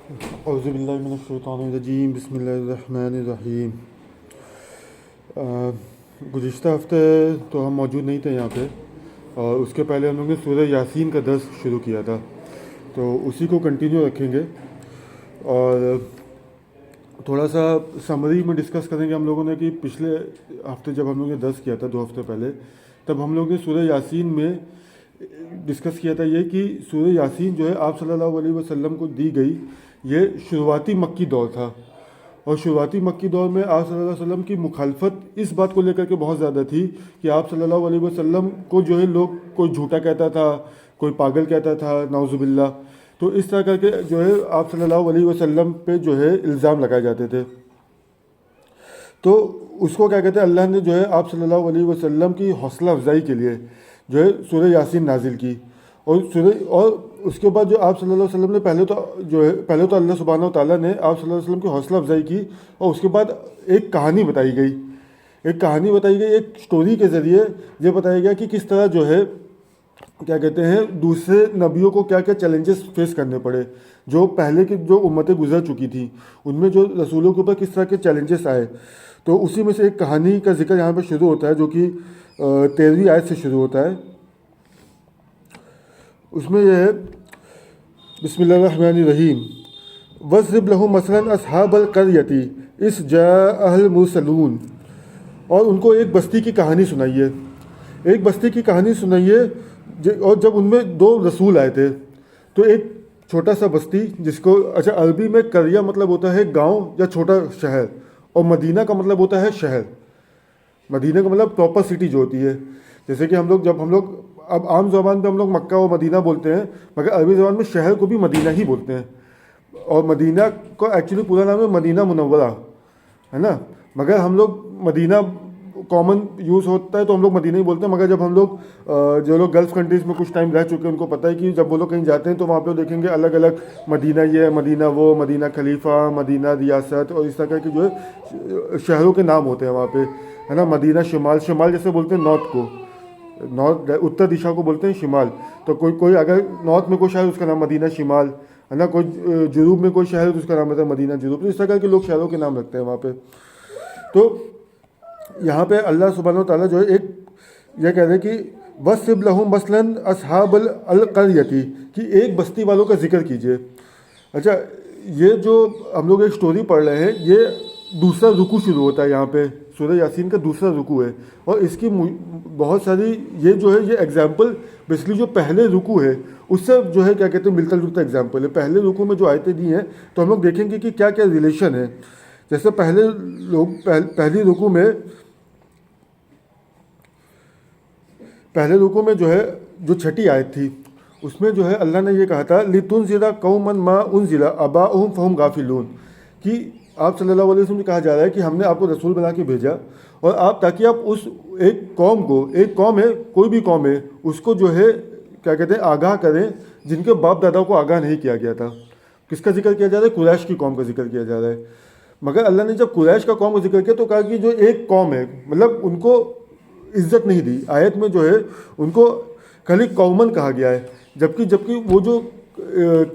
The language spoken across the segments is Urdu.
اعوذ باللہ من الشیطان الرجیم، بسم اللہ الرحمن الرحیم۔ گزشتہ ہفتے تو ہم موجود نہیں تھے یہاں پہ، اور اس کے پہلے ہم لوگوں نے سورہ یاسین کا درس شروع کیا تھا، تو اسی کو کنٹینیو رکھیں گے اور تھوڑا سا سمری میں ڈسکس کریں گے ہم لوگوں نے کہ پچھلے ہفتے جب ہم لوگوں نے درس کیا تھا 2 ہفتے پہلے، تب ہم لوگوں نے سورہ یاسین میں ڈسکس کیا تھا یہ کہ سورہ یاسین جو ہے آپ صلی اللہ علیہ وسلم کو دی گئی، یہ شروعاتی مکی دور تھا، اور شروعاتی مکی دور میں آپ صلی اللہ علیہ وسلم کی مخالفت اس بات کو لے کر کے بہت زیادہ تھی کہ آپ صلی اللہ علیہ وسلم کو جو ہے لوگ کوئی جھوٹا کہتا تھا، کوئی پاگل کہتا تھا، نعوذ باللہ، تو اس طرح کر کے جو ہے آپ صلی اللہ علیہ وسلم پہ جو ہے الزام لگائے جاتے تھے۔ تو اس کو کیا کہتے ہیں، اللہ نے جو ہے آپ صلی اللہ علیہ وسلم کی حوصلہ افزائی کے لیے جو ہے سورہ یاسین نازل کی، اور اس کے بعد جو آپ صلی اللہ علیہ وسلم نے پہلے تو اللہ سبحانہ و تعالیٰ نے آپ صلی اللہ علیہ وسلم کی حوصلہ افزائی کی، اور اس کے بعد ایک کہانی بتائی گئی، ایک سٹوری کے ذریعے یہ بتایا گیا کہ کس طرح جو ہے کیا کہتے ہیں دوسرے نبیوں کو کیا کیا چیلنجز فیس کرنے پڑے، جو پہلے کی جو امتیں گزر چکی تھیں ان میں جو رسولوں کے اوپر کس طرح کے چیلنجز آئے۔ تو اسی میں سے ایک کہانی کا ذکر یہاں پہ شروع ہوتا ہے، جو کہ 13ویں آیت سے شروع ہوتا ہے۔ اس میں یہ ہے، بسم اللہ الرحمن الرحیم، وَاضْرِبْ لَهُم مَثَلًا أَصْحَابَ الْقَرْيَةِ إِذْ جَاءَهَا الْمُرْسَلُونَ، اور ان کو ایک بستی کی کہانی سنائیے، اور جب ان میں 2 رسول آئے تھے، تو ایک چھوٹا سا بستی جس کو عربی میں قریہ مطلب ہوتا ہے گاؤں یا چھوٹا شہر، اور مدینہ کا مطلب ہوتا ہے شہر۔ مدینہ کا مطلب پراپر سٹی جو ہوتی ہے، جیسے کہ ہم لوگ اب عام زبان پہ ہم لوگ مکہ و مدینہ بولتے ہیں، مگر عربی زبان میں شہر کو بھی مدینہ ہی بولتے ہیں، اور مدینہ کا ایکچولی پورا نام ہے مدینہ منورہ، ہے نا، مگر ہم لوگ مدینہ کامن یوز ہوتا ہے تو ہم لوگ مدینہ ہی بولتے ہیں۔ مگر جب ہم لوگ جو لوگ گلف کنٹریز میں کچھ ٹائم رہ چکے ہیں ان کو پتہ ہے کہ جب وہ لوگ کہیں جاتے ہیں تو وہاں پہ دیکھیں گے الگ الگ مدینہ یہ، مدینہ وہ، مدینہ خلیفہ، مدینہ ریاست، اور اس طرح کے جو ہے شہروں کے نام ہوتے ہیں وہاں پہ، ہے نا۔ مدینہ شمال جیسے بولتے ہیں نارتھ کو، اتر دشا کو بولتے ہیں شمال، تو کوئی اگر نارتھ میں کوئی شہر اس کا نام مدینہ شمال، ہے نا، کوئی جنوب میں کوئی شہر اس کا نام ہوتا ہے مدینہ جنوب، تو اس طرح کے لوگ شہروں کے نام رکھتے ہیں وہاں پہ۔ تو یہاں پہ اللہ سبحانہ و تعالیٰ جو ہے ایک یہ کہہ رہے ہیں کہ وَاضْرِبْ لَهُم مَثَلًا أَصْحَابَ الْقَرْيَةِ، کہ ایک بستی والوں کا ذکر کیجیے۔ اچھا، یہ جو ہم لوگ ایک سٹوری پڑھ رہے ہیں، یہ دوسرا رکوع شروع ہوتا ہے، یہاں پہ سورہ یاسین کا دوسرا رکوع ہے، اور اس کی بہت ساری یہ جو ہے یہ ایگزامپل بیسکلی جو پہلے رکوع ہے اس سے جو ہے کیا کہتے ہیں ملتا جلتا ایگزامپل ہے۔ پہلے رکوع میں جو آیتیں دی ہیں تو ہم لوگ دیکھیں گے کہ کیا کیا ریلیشن ہے۔ جیسے پہلی رکوع میں جو ہے جو 6ٹھی آیت تھی، اس میں جو ہے اللہ نے یہ کہا تھا لِتُنذِرَ قَوْمًا مَا أُنذِرَ آبَاؤُهُمْ فَهُمْ غَافِلُونَ، کہ آپ صلی اللہ علیہ وسلم سے کہا جا رہا ہے کہ ہم نے آپ کو رسول بنا کے بھیجا، اور تاکہ آپ اس ایک قوم ہے، کوئی بھی قوم ہے، اس کو جو ہے کیا کہتے ہیں آگاہ کریں جن کے باپ دادا کو آگاہ نہیں کیا گیا تھا۔ کس کا ذکر کیا جا رہا ہے؟ قریش کی قوم کا ذکر کیا جا رہا ہے۔ مگر اللہ نے جب قریش کا قوم کا ذکر کیا تو کہا کہ جو ایک قوم ہے، مطلب ان کو عزت نہیں دی، آیت میں جو ہے ان کو خالی قومن کہا گیا ہے، جبکہ وہ جو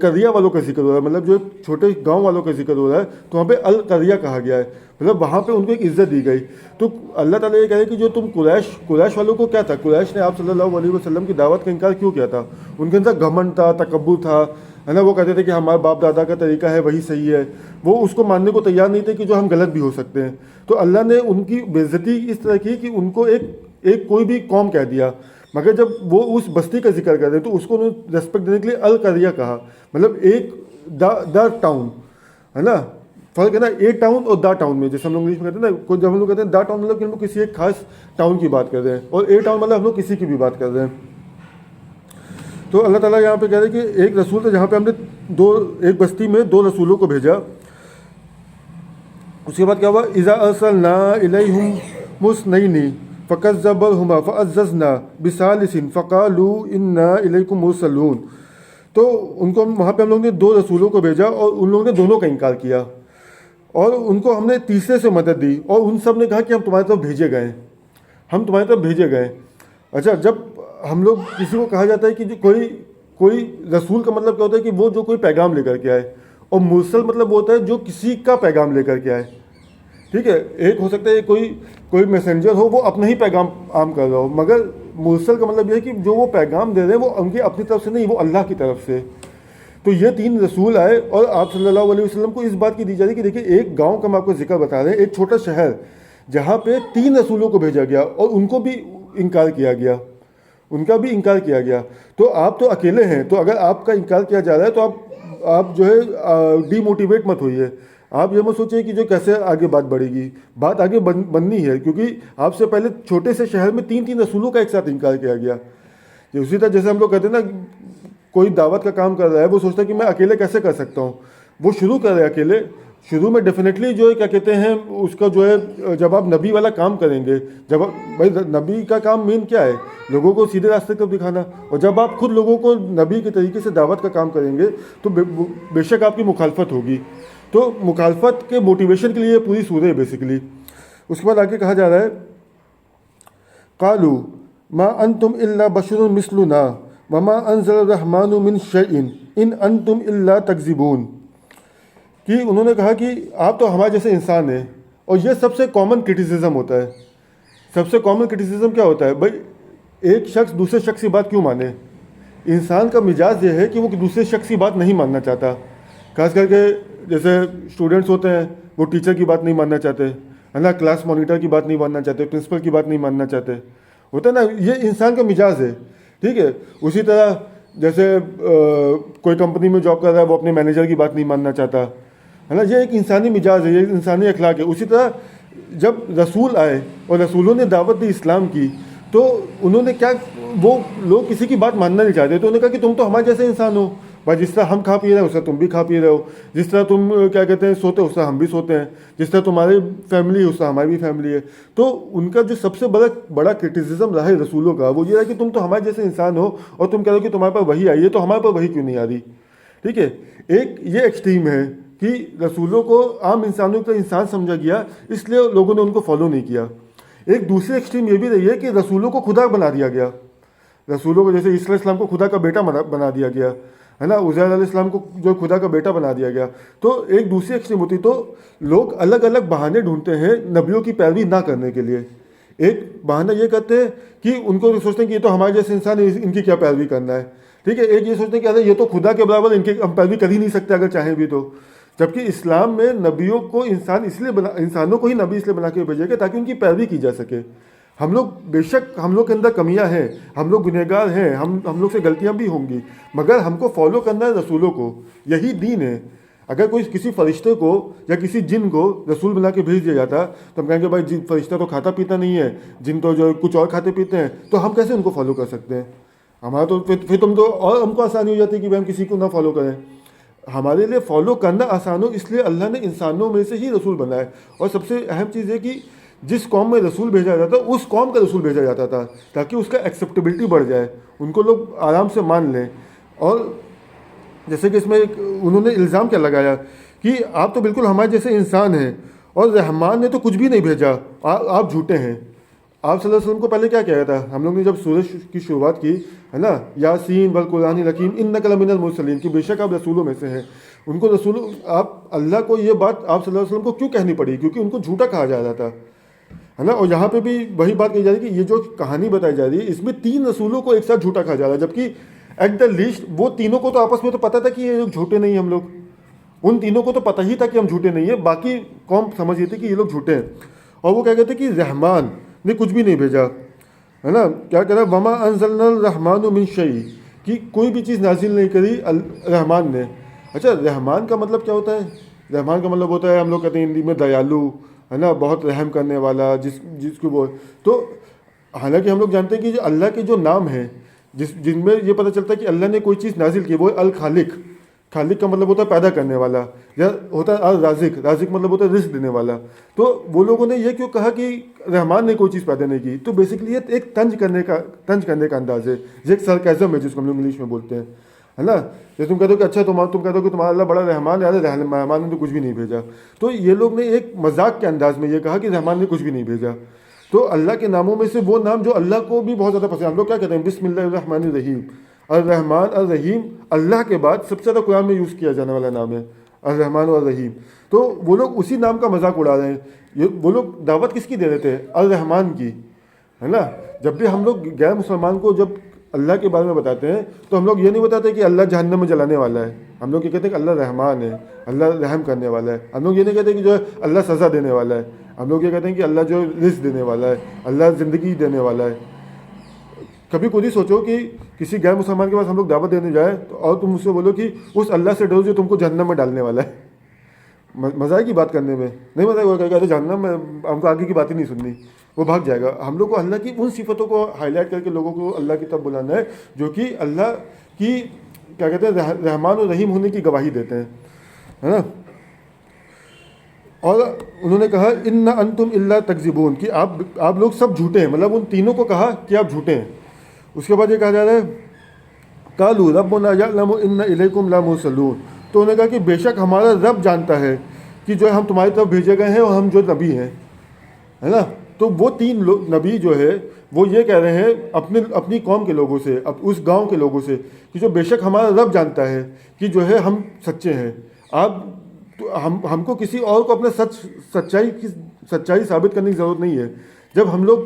قریہ والوں کا ذکر ہو رہا ہے، مطلب جو چھوٹے گاؤں والوں کا ذکر ہو رہا ہے، تو وہاں پہ القریہ کہا گیا ہے، مطلب وہاں پہ ان کو ایک عزت دی گئی۔ تو اللہ تعالیٰ یہ کہہ رہے کہ جو تم قریش والوں کو کیا تھا، قریش نے آپ صلی اللہ علیہ وسلم کی دعوت کا انکار کیوں کیا تھا؟ ان کے اندر گھمنڈ تھا، تکبر تھا، ہے نا، وہ کہتے تھے کہ ہمارے باپ دادا کا طریقہ ہے وہی صحیح ہے، وہ اس کو ماننے کو تیار نہیں تھے کہ جو ہم غلط بھی ہو سکتے ہیں۔ تو اللہ نے ان کی بے عزتی اس طرح کی کہ ان کو ایک کوئی بھی قوم کہہ دیا، مگر جب وہ اس بستی کا ذکر کر رہے تو اس کو انہوں نے ریسپیکٹ دینے کے لیے القریہ کہا، مطلب ایک دا ٹاؤن، ہے نا، فرق ہے نا، اے ٹاؤن اور دا ٹاؤن میں، جیسے ہم لوگ انگلش میں کہتے ہیں نا، جب ہم لوگ کہتے ہیں دا ٹاؤن مطلب کہ ہم لوگ کسی ایک خاص ٹاؤن کی بات کر رہے ہیں، اور اے ٹاؤن مطلب ہم لوگ کسی کی بھی بات کر رہے ہیں۔ تو اللہ تعالیٰ یہاں پہ کہہ رہے ہیں کہ ایک رسول تھا جہاں پہ ہم نے ایک بستی میں 2 رسولوں کو بھیجا۔ اس کے بعد کیا ہوا، اذا ارسلنا الیہم مثنین فکذبوہما فعززنا بثالث فقالوا انا الیکم مرسلون۔ تو ان کو وہاں پہ ہم لوگوں نے 2 رسولوں کو بھیجا اور ان لوگوں نے دونوں کا انکار کیا، اور ان کو ہم نے تیسرے سے مدد دی، اور ان سب نے کہا کہ ہم تمہاری طرف بھیجے گئے۔ اچھا، جب ہم لوگ کسی کو کہا جاتا ہے کہ کوئی رسول کا مطلب کیا ہوتا ہے کہ وہ جو کوئی پیغام لے کر کے آئے، اور مرسل مطلب ہوتا ہے جو کسی کا پیغام لے کر کے آئے. ٹھیک ہے, ایک ہو سکتا ہے کوئی میسنجر ہو وہ اپنا ہی پیغام عام کر رہا ہو, مگر مرسل کا مطلب یہ ہے کہ جو وہ پیغام دے رہے ہیں وہ ان کی اپنی طرف سے نہیں, وہ اللہ کی طرف سے. تو یہ 3 رسول آئے اور آپ صلی اللہ علیہ وسلم کو اس بات کی دی جا رہی کہ دیکھیے ایک گاؤں کا ہم آپ کو ذکر بتا رہے ہیں, ایک چھوٹا شہر جہاں پہ 3 رسولوں کو بھیجا گیا اور ان کو بھی انکار کیا گیا, ان کا بھی انکار کیا گیا. تو آپ تو اکیلے ہیں, تو اگر آپ کا انکار کیا جا رہا ہے تو آپ جو ہے ڈی موٹیویٹ مت ہوئیے. آپ یہ مت سوچیں کہ جو کیسے آگے بات بڑھے گی, بات آگے بننی ہے, کیونکہ آپ سے پہلے چھوٹے سے شہر میں 3 رسولوں کا ایک ساتھ انکار کیا گیا. اسی طرح جیسے ہم لوگ کہتے ہیں نا, کوئی دعوت کا کام کر رہا ہے, وہ سوچتا ہے کہ میں اکیلے کیسے کر سکتا ہوں, وہ شروع کر رہے ہیں اکیلے. شروع میں ڈیفینیٹلی جو ہے کیا کہتے ہیں اس کا جو ہے, جب آپ نبی والا کام کریں گے, جب بھائی نبی کا کام مین کیا ہے, لوگوں کو سیدھے راستے کو دکھانا, اور جب آپ خود لوگوں کو نبی کے طریقے سے دعوت کا کام کریں گے تو بے شک آپ کی مخالفت ہوگی. تو مخالفت کے موٹیویشن کے لیے پوری سورہ ہے بیسیکلی. اس کے بعد آگے کہا جا رہا ہے قالوا ما انتم الا بشر مثلنا وما انزل الرحمن من شيء ان انتم الا تكذبون. کہ انہوں نے کہا کہ آپ تو ہمارے جیسے انسان ہیں, اور یہ سب سے کامن کرٹیسزم ہوتا ہے. سب سے کامن کرٹیسزم کیا ہوتا ہے بھائی, ایک شخص دوسرے شخص کی بات کیوں مانے. انسان کا مزاج یہ ہے کہ وہ دوسرے شخص کی بات نہیں ماننا چاہتا. خاص کر کے جیسے اسٹوڈنٹس ہوتے ہیں, وہ ٹیچر کی بات نہیں ماننا چاہتے, ہے نا, کلاس مانیٹر کی بات نہیں ماننا چاہتے, پرنسپل کی بات نہیں ماننا چاہتے, ہوتا ہے نا, یہ انسان کا مزاج ہے. ٹھیک ہے, اسی طرح جیسے کوئی کمپنی میں جاب کر رہا ہے, وہ اپنے مینیجر کی بات نہیں ماننا چاہتا, ہے نا, یہ ایک انسانی مزاج ہے, یہ انسانی اخلاق ہے. اسی طرح جب رسول آئے اور رسولوں نے دعوت دی اسلام کی, تو انہوں نے کیا, وہ لوگ کسی کی بات ماننا نہیں چاہتے, تو انہوں نے کہا کہ تم تو ہمارے جیسے انسان ہو بھائی, جس طرح ہم کھا پی رہے ہیں اس طرح تم بھی کھا پی رہے ہو, جس طرح تم کیا کہتے ہیں سوتے اس طرح ہم بھی سوتے ہیں, جس طرح تمہاری فیملی ہے اس طرح ہماری بھی فیملی ہے. تو ان کا جو سب سے بڑا کرٹیسزم رہا ہے رسولوں کا, وہ یہ ہے کہ تم تو ہمارے جیسے انسان ہو اور تم کہہ رہے ہو کہ تمہارے پاس وحی آئی ہے, تو ہمارے پاس وحی کیوں نہیں آ رہی. ٹھیک ہے, ایک یہ ایکسٹریم ہے کہ رسولوں کو عام انسانوں کا انسان سمجھا گیا, اس لیے لوگوں نے ان کو فالو نہیں کیا. ایک دوسری ایکسٹریم یہ بھی رہی ہے کہ رسولوں کو خدا بنا دیا گیا. رسولوں کو جیسے عیسی علیہ السلام کو خدا کا بیٹا بنا دیا گیا, ہے نا, عزیر علیہ السلام کو جو خدا کا بیٹا بنا دیا گیا. تو ایک دوسری ایکسٹریم ہوتی, تو لوگ الگ الگ بہانے ڈھونڈتے ہیں نبیوں کی پیروی نہ کرنے کے لیے. ایک بہانہ یہ کرتے ہیں کہ ان کو سوچتے ہیں کہ یہ تو ہمارے جیسے انسان ہے, ان کی کیا پیروی کرنا ہے. ٹھیک ہے, ایک یہ سوچتے ہیں کہ ارے یہ تو خدا کے برابر, ان کی ہم پیروی کر ہی نہیں سکتے اگر چاہیں بھی تو. جبکہ اسلام میں نبیوں کو انسانوں کو ہی نبی اس لیے بنا کے بھیجا گیا تاکہ ان کی پیروی کی جا سکے. ہم لوگ بے شک ہم لوگ کے اندر کمیاں ہیں, ہم لوگ گنہگار ہیں, ہم لوگ سے غلطیاں بھی ہوں گی, مگر ہم کو فالو کرنا ہے رسولوں کو, یہی دین ہے. اگر کوئی کسی فرشتے کو یا کسی جن کو رسول بنا کے بھیج دیا جاتا تو ہم کہیں گے بھائی فرشتہ تو کھاتا پیتا نہیں ہے, جن تو جو کچھ اور کھاتے پیتے ہیں, تو ہم کیسے ان کو فالو کر سکتے ہیں. ہمارا تو پھر تم تو اور ہم کو آسانی ہو جاتی ہے کہ ہم کسی کو نہ فالو کریں. ہمارے لیے فالو کرنا آسان ہو, اس لیے اللہ نے انسانوں میں سے ہی رسول بنائے. اور سب سے اہم چیز ہے کہ جس قوم میں رسول بھیجا جاتا اس قوم کا رسول بھیجا جاتا تھا تاکہ اس کا ایکسیپٹیبلٹی بڑھ جائے, ان کو لوگ آرام سے مان لیں. اور جیسے کہ اس میں انہوں نے الزام کیا لگایا کہ آپ تو بالکل ہمارے جیسے انسان ہیں اور رحمان نے تو کچھ بھی نہیں بھیجا, آپ جھوٹے ہیں. آپ صلی اللہ علیہ وسلم کو پہلے کیا کہا تھا, ہم لوگ نے جب سورج کی شروعات کی ہے نا, یاسین والقرآن الحکیم انک لمن المرسلین, کہ بے شک آپ رسولوں میں سے ہیں. ان کو آپ اللہ کو یہ بات آپ صلی اللہ علیہ وسلم کو کیوں کہنی پڑی, کیونکہ ان کو جھوٹا کہا جا رہا تھا, ہے نا. اور یہاں پہ بھی وہی بات کہی جا رہی ہے کہ یہ جو کہانی بتائی جا رہی ہے اس میں 3 رسولوں کو ایک ساتھ جھوٹا کہا جا رہا ہے, جبکہ ایٹ دا لیسٹ وہ تینوں کو تو آپس میں تو پتہ تھا کہ یہ لوگ جھوٹے نہیں ہیں. ہم لوگ ان تینوں کو تو پتہ ہی تھا کہ ہم جھوٹے نہیں ہیں, باقی قوم سمجھ رہی تھی کہ یہ لوگ جھوٹے ہیں. اور وہ کیا کہتے کہ رحمان نے کچھ بھی نہیں بھیجا, ہے نا. کیا کہہ رہا ہے وما انزلنا الرحمن من شیء, کہ کوئی بھی چیز نازل نہیں کری رحمان نے. اچھا, رحمان کا مطلب کیا ہوتا ہے؟ رحمان کا مطلب ہوتا ہے, ہم لوگ کہتے ہیں ہندی میں دیالو, ہے نا, بہت رحم کرنے والا, جس کو وہ. تو حالانکہ ہم لوگ جانتے ہیں کہ جو اللہ کے جو نام ہیں جن میں یہ پتہ چلتا ہے کہ اللہ نے کوئی چیز نازل کی, وہ الخالق. خالق کا مطلب ہوتا ہے پیدا کرنے والا, یا ہوتا ہے الرازق, رازق مطلب ہوتا ہے رزق دینے والا. تو وہ لوگوں نے یہ کیوں کہا کہ رحمان نے کوئی چیز پیدا نہیں کی؟ تو بیسکلی یہ ایک طنز کرنے کا انداز ہے, یہ ایک سرکیزم ہے جس کو ہم لوگ انگلش میں بولتے ہیں, ہے نا. جیسے تم کہتے ہو کہ اچھا تم کہتے ہو کہ تمہارا اللہ بڑا رحمان ہے, رحمان نے تو کچھ بھی نہیں بھیجا. تو یہ لوگ نے ایک مذاق کے انداز میں یہ کہا کہ رحمان نے کچھ بھی نہیں بھیجا. تو اللہ کے ناموں میں سے وہ نام جو اللہ کو بھی بہت زیادہ پسند, ہم لوگ کیا کہتے ہیں بسم اللہ الرحمن الرحیم. الرحمن الرحیم اللہ کے بعد سب سے زیادہ قرآن میں یوز کیا جانے والا نام ہے. الرحمن الرحیم. تو وہ لوگ اسی نام کا مذاق اڑا رہے ہیں. یہ وہ لوگ دعوت کس کی دے رہے تھے؟ الرحمن کی، ہے نا. جب بھی ہم لوگ غیر مسلمان کو جب اللہ کے بارے میں بتاتے ہیں تو ہم لوگ یہ نہیں بتاتے کہ اللہ جہنم میں جلانے والا ہے. ہم لوگ یہ کہتے ہیں کہ اللہ رحمان ہے، اللہ رحم کرنے والا ہے. ہم لوگ یہ نہیں کہتے کہ جو ہے اللہ سزا دینے والا ہے. ہم لوگ یہ کہتے ہیں کہ اللہ جو رزق دینے والا ہے، اللہ زندگی دینے والا ہے. کبھی خود ہی سوچو کہ کسی غیر مسلمان کے پاس ہم لوگ دعوت دینے جائیں اور تم اس سے بولو کہ اس اللہ سے ڈرو جو تم کو جہنم میں ڈالنے والا ہے. مزہ آئے کی بات کرنے میں نہیں، مزہ وہ کہتے جہنم میں، ہم کو آگے کی بات ہی نہیں سننی، وہ بھاگ جائے گا. ہم لوگ کو اللہ کی ان صفتوں کو ہائی لائٹ کر کے لوگوں کو اللہ کی طرف بلانا ہے جو کہ اللہ کی کیا کہتے ہیں رحمان و رحیم ہونے کی گواہی دیتے ہیں، ہے نا. اور انہوں نے کہا ان انتم الا تکذبون، کہ آپ لوگ سب جھوٹے ہیں. مطلب ان تینوں کو کہا کہ آپ جھوٹے ہیں. اس کے بعد یہ کہا جا رہا ہے قالوا ربنا یعلم ان الیکم لمرسلون، تو انہوں نے کہا کہ بے شک ہمارا رب جانتا ہے کہ جو ہے ہم تمہاری طرف بھیجے گئے ہیں اور ہم جو نبی ہیں، ہے نا. تو وہ تین نبی جو ہے وہ یہ کہہ رہے ہیں اپنی قوم کے لوگوں سے، اس گاؤں کے لوگوں سے کہ جو بے شک ہمارا رب جانتا ہے کہ جو ہے ہم سچے ہیں. ہم کو کسی اور کو اپنے سچائی ثابت کرنے کی ضرورت نہیں ہے. جب ہم لوگ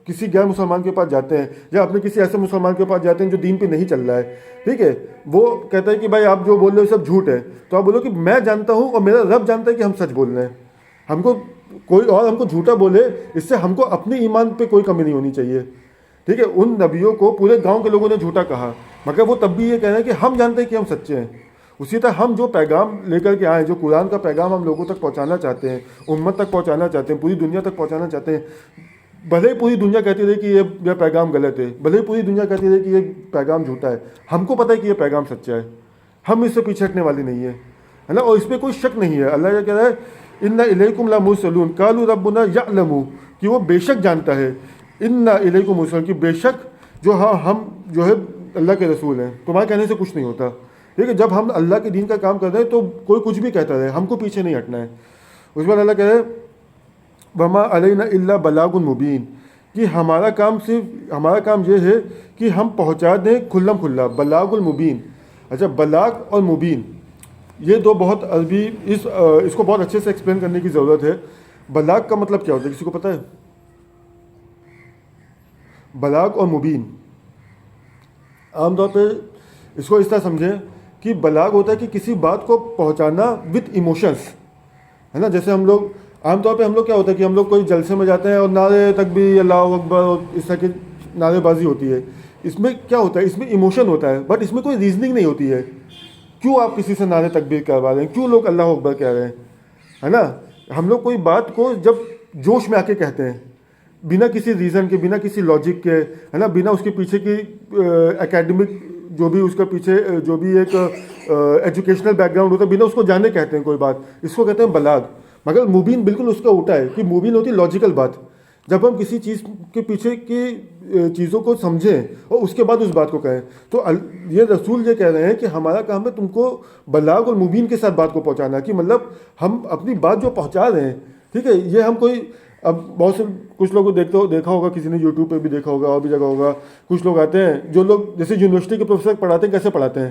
کسی غیر مسلمان کے پاس جاتے ہیں یا اپنے کسی ایسے مسلمان کے پاس جاتے ہیں جو دین پہ نہیں چل رہا ہے، ٹھیک ہے، وہ کہتا ہے کہ بھائی آپ جو بول رہے ہو سب جھوٹ ہے، تو آپ بولو کہ میں جانتا ہوں اور میرا رب جانتا ہے کہ ہم سچ بول رہے ہیں. ہم کو کوئی اور ہم کو جھوٹا بولے، اس سے ہم کو اپنے ایمان پہ کوئی کمی نہیں ہونی چاہیے. ٹھیک ہے، ان نبیوں کو پورے گاؤں کے لوگوں نے جھوٹا کہا، مگر وہ تب بھی یہ کہہ رہے ہیں کہ ہم جانتے ہیں کہ ہم سچے ہیں. اسی طرح ہم جو پیغام لے کر کے آئے، جو قرآن کا پیغام ہم لوگوں تک پہنچانا چاہتے ہیں، امت تک پہنچانا چاہتے ہیں، پوری دنیا تک پہنچانا چاہتے ہیں، بھلے ہی پوری دنیا کہتی رہے کہ یہ پیغام غلط ہے، بھلے ہی پوری دنیا کہتی رہے کہ یہ پیغام جھوٹا ہے، ہم کو پتہ ہے کہ یہ پیغام سچا ہے. ہم اس سے پیچھے ہٹنے والی نہیں ہے نا. اور اس پہ کوئی شک نہیں ہے. اللہ یہ کہہ رہا ہے ان الیکم لمرسلون قالوا ربنا یعلم، کہ وہ بے شک جانتا ہے، ان الیکم مرسلون، کہ بے شک جو ہم جو ہے اللہ کے رسول ہیں. تمہارے کہنے سے کچھ نہیں ہوتا. ٹھیک ہے، جب ہم اللہ کے دین کا کام کر رہے ہیں تو کوئی کچھ بھی کہتا رہے، ہم کو پیچھے نہیں ہٹنا ہے. اس بعد اللہ کہہ رہے ہیں وما علینا الا بلاغ مبین، کہ ہمارا کام یہ ہے کہ ہم پہنچا دیں کھلم کھلا. بلاغ المبین، اچھا بلاغ اور مبین یہ دو بہت عربی اس کو بہت اچھے سے ایکسپلین کرنے کی ضرورت ہے. بلاغ کا مطلب کیا ہوتا ہے، کسی کو پتہ ہے؟ بلاغ اور مبین عام طور پہ اس کو اس طرح سمجھیں کہ بلاغ ہوتا ہے کہ کسی بات کو پہنچانا وتھ ایموشنس، ہے نا. جیسے ہم لوگ عام طور پہ ہم لوگ کیا ہوتا ہے کہ ہم لوگ کوئی جلسے میں جاتے ہیں اور نعرے تکبیر اللہ اکبر اور اس طرح کی نعرے بازی ہوتی ہے. اس میں کیا ہوتا ہے، اس میں ایموشن ہوتا ہے، بٹ اس میں کوئی ریزننگ نہیں ہوتی ہے. کیوں آپ کسی سے نعرے تکبیر کروا رہے ہیں، کیوں لوگ اللہ اکبر کہہ رہے ہیں، ہے نا. ہم لوگ کوئی بات کو جب جوش میں آ کے کہتے ہیں بنا کسی ریزن کے، بنا کسی لاجک کے، ہے نا، بنا اس کے پیچھے کی اکیڈمک جو بھی اس کا پیچھے جو بھی ایک ایجوکیشنل بیک گراؤنڈ ہوتا ہے، بنا اس کو جانے کہتے ہیں کوئی بات، اس کو کہتے ہیں بلاغ. مگر مبین بالکل اس کا الٹا ہے کہ مبین ہوتی لاجیکل بات. جب ہم کسی چیز کے پیچھے کی چیزوں کو سمجھیں اور اس کے بعد اس بات کو کہیں، تو یہ رسول یہ کہہ رہے ہیں کہ ہمارا کام ہے تم کو بلاغ اور مبین کے ساتھ بات کو پہنچانا، کہ مطلب ہم اپنی بات جو پہنچا رہے ہیں، ٹھیک ہے، یہ ہم کوئی اب بہت سے کچھ لوگوں کو دیکھا ہوگا، کسی نے یوٹیوب پہ بھی دیکھا ہوگا اور بھی جگہ ہوگا. کچھ لوگ آتے ہیں جو لوگ جیسے یونیورسٹی کے پروفیسر پڑھاتے ہیں، کیسے پڑھاتے ہیں،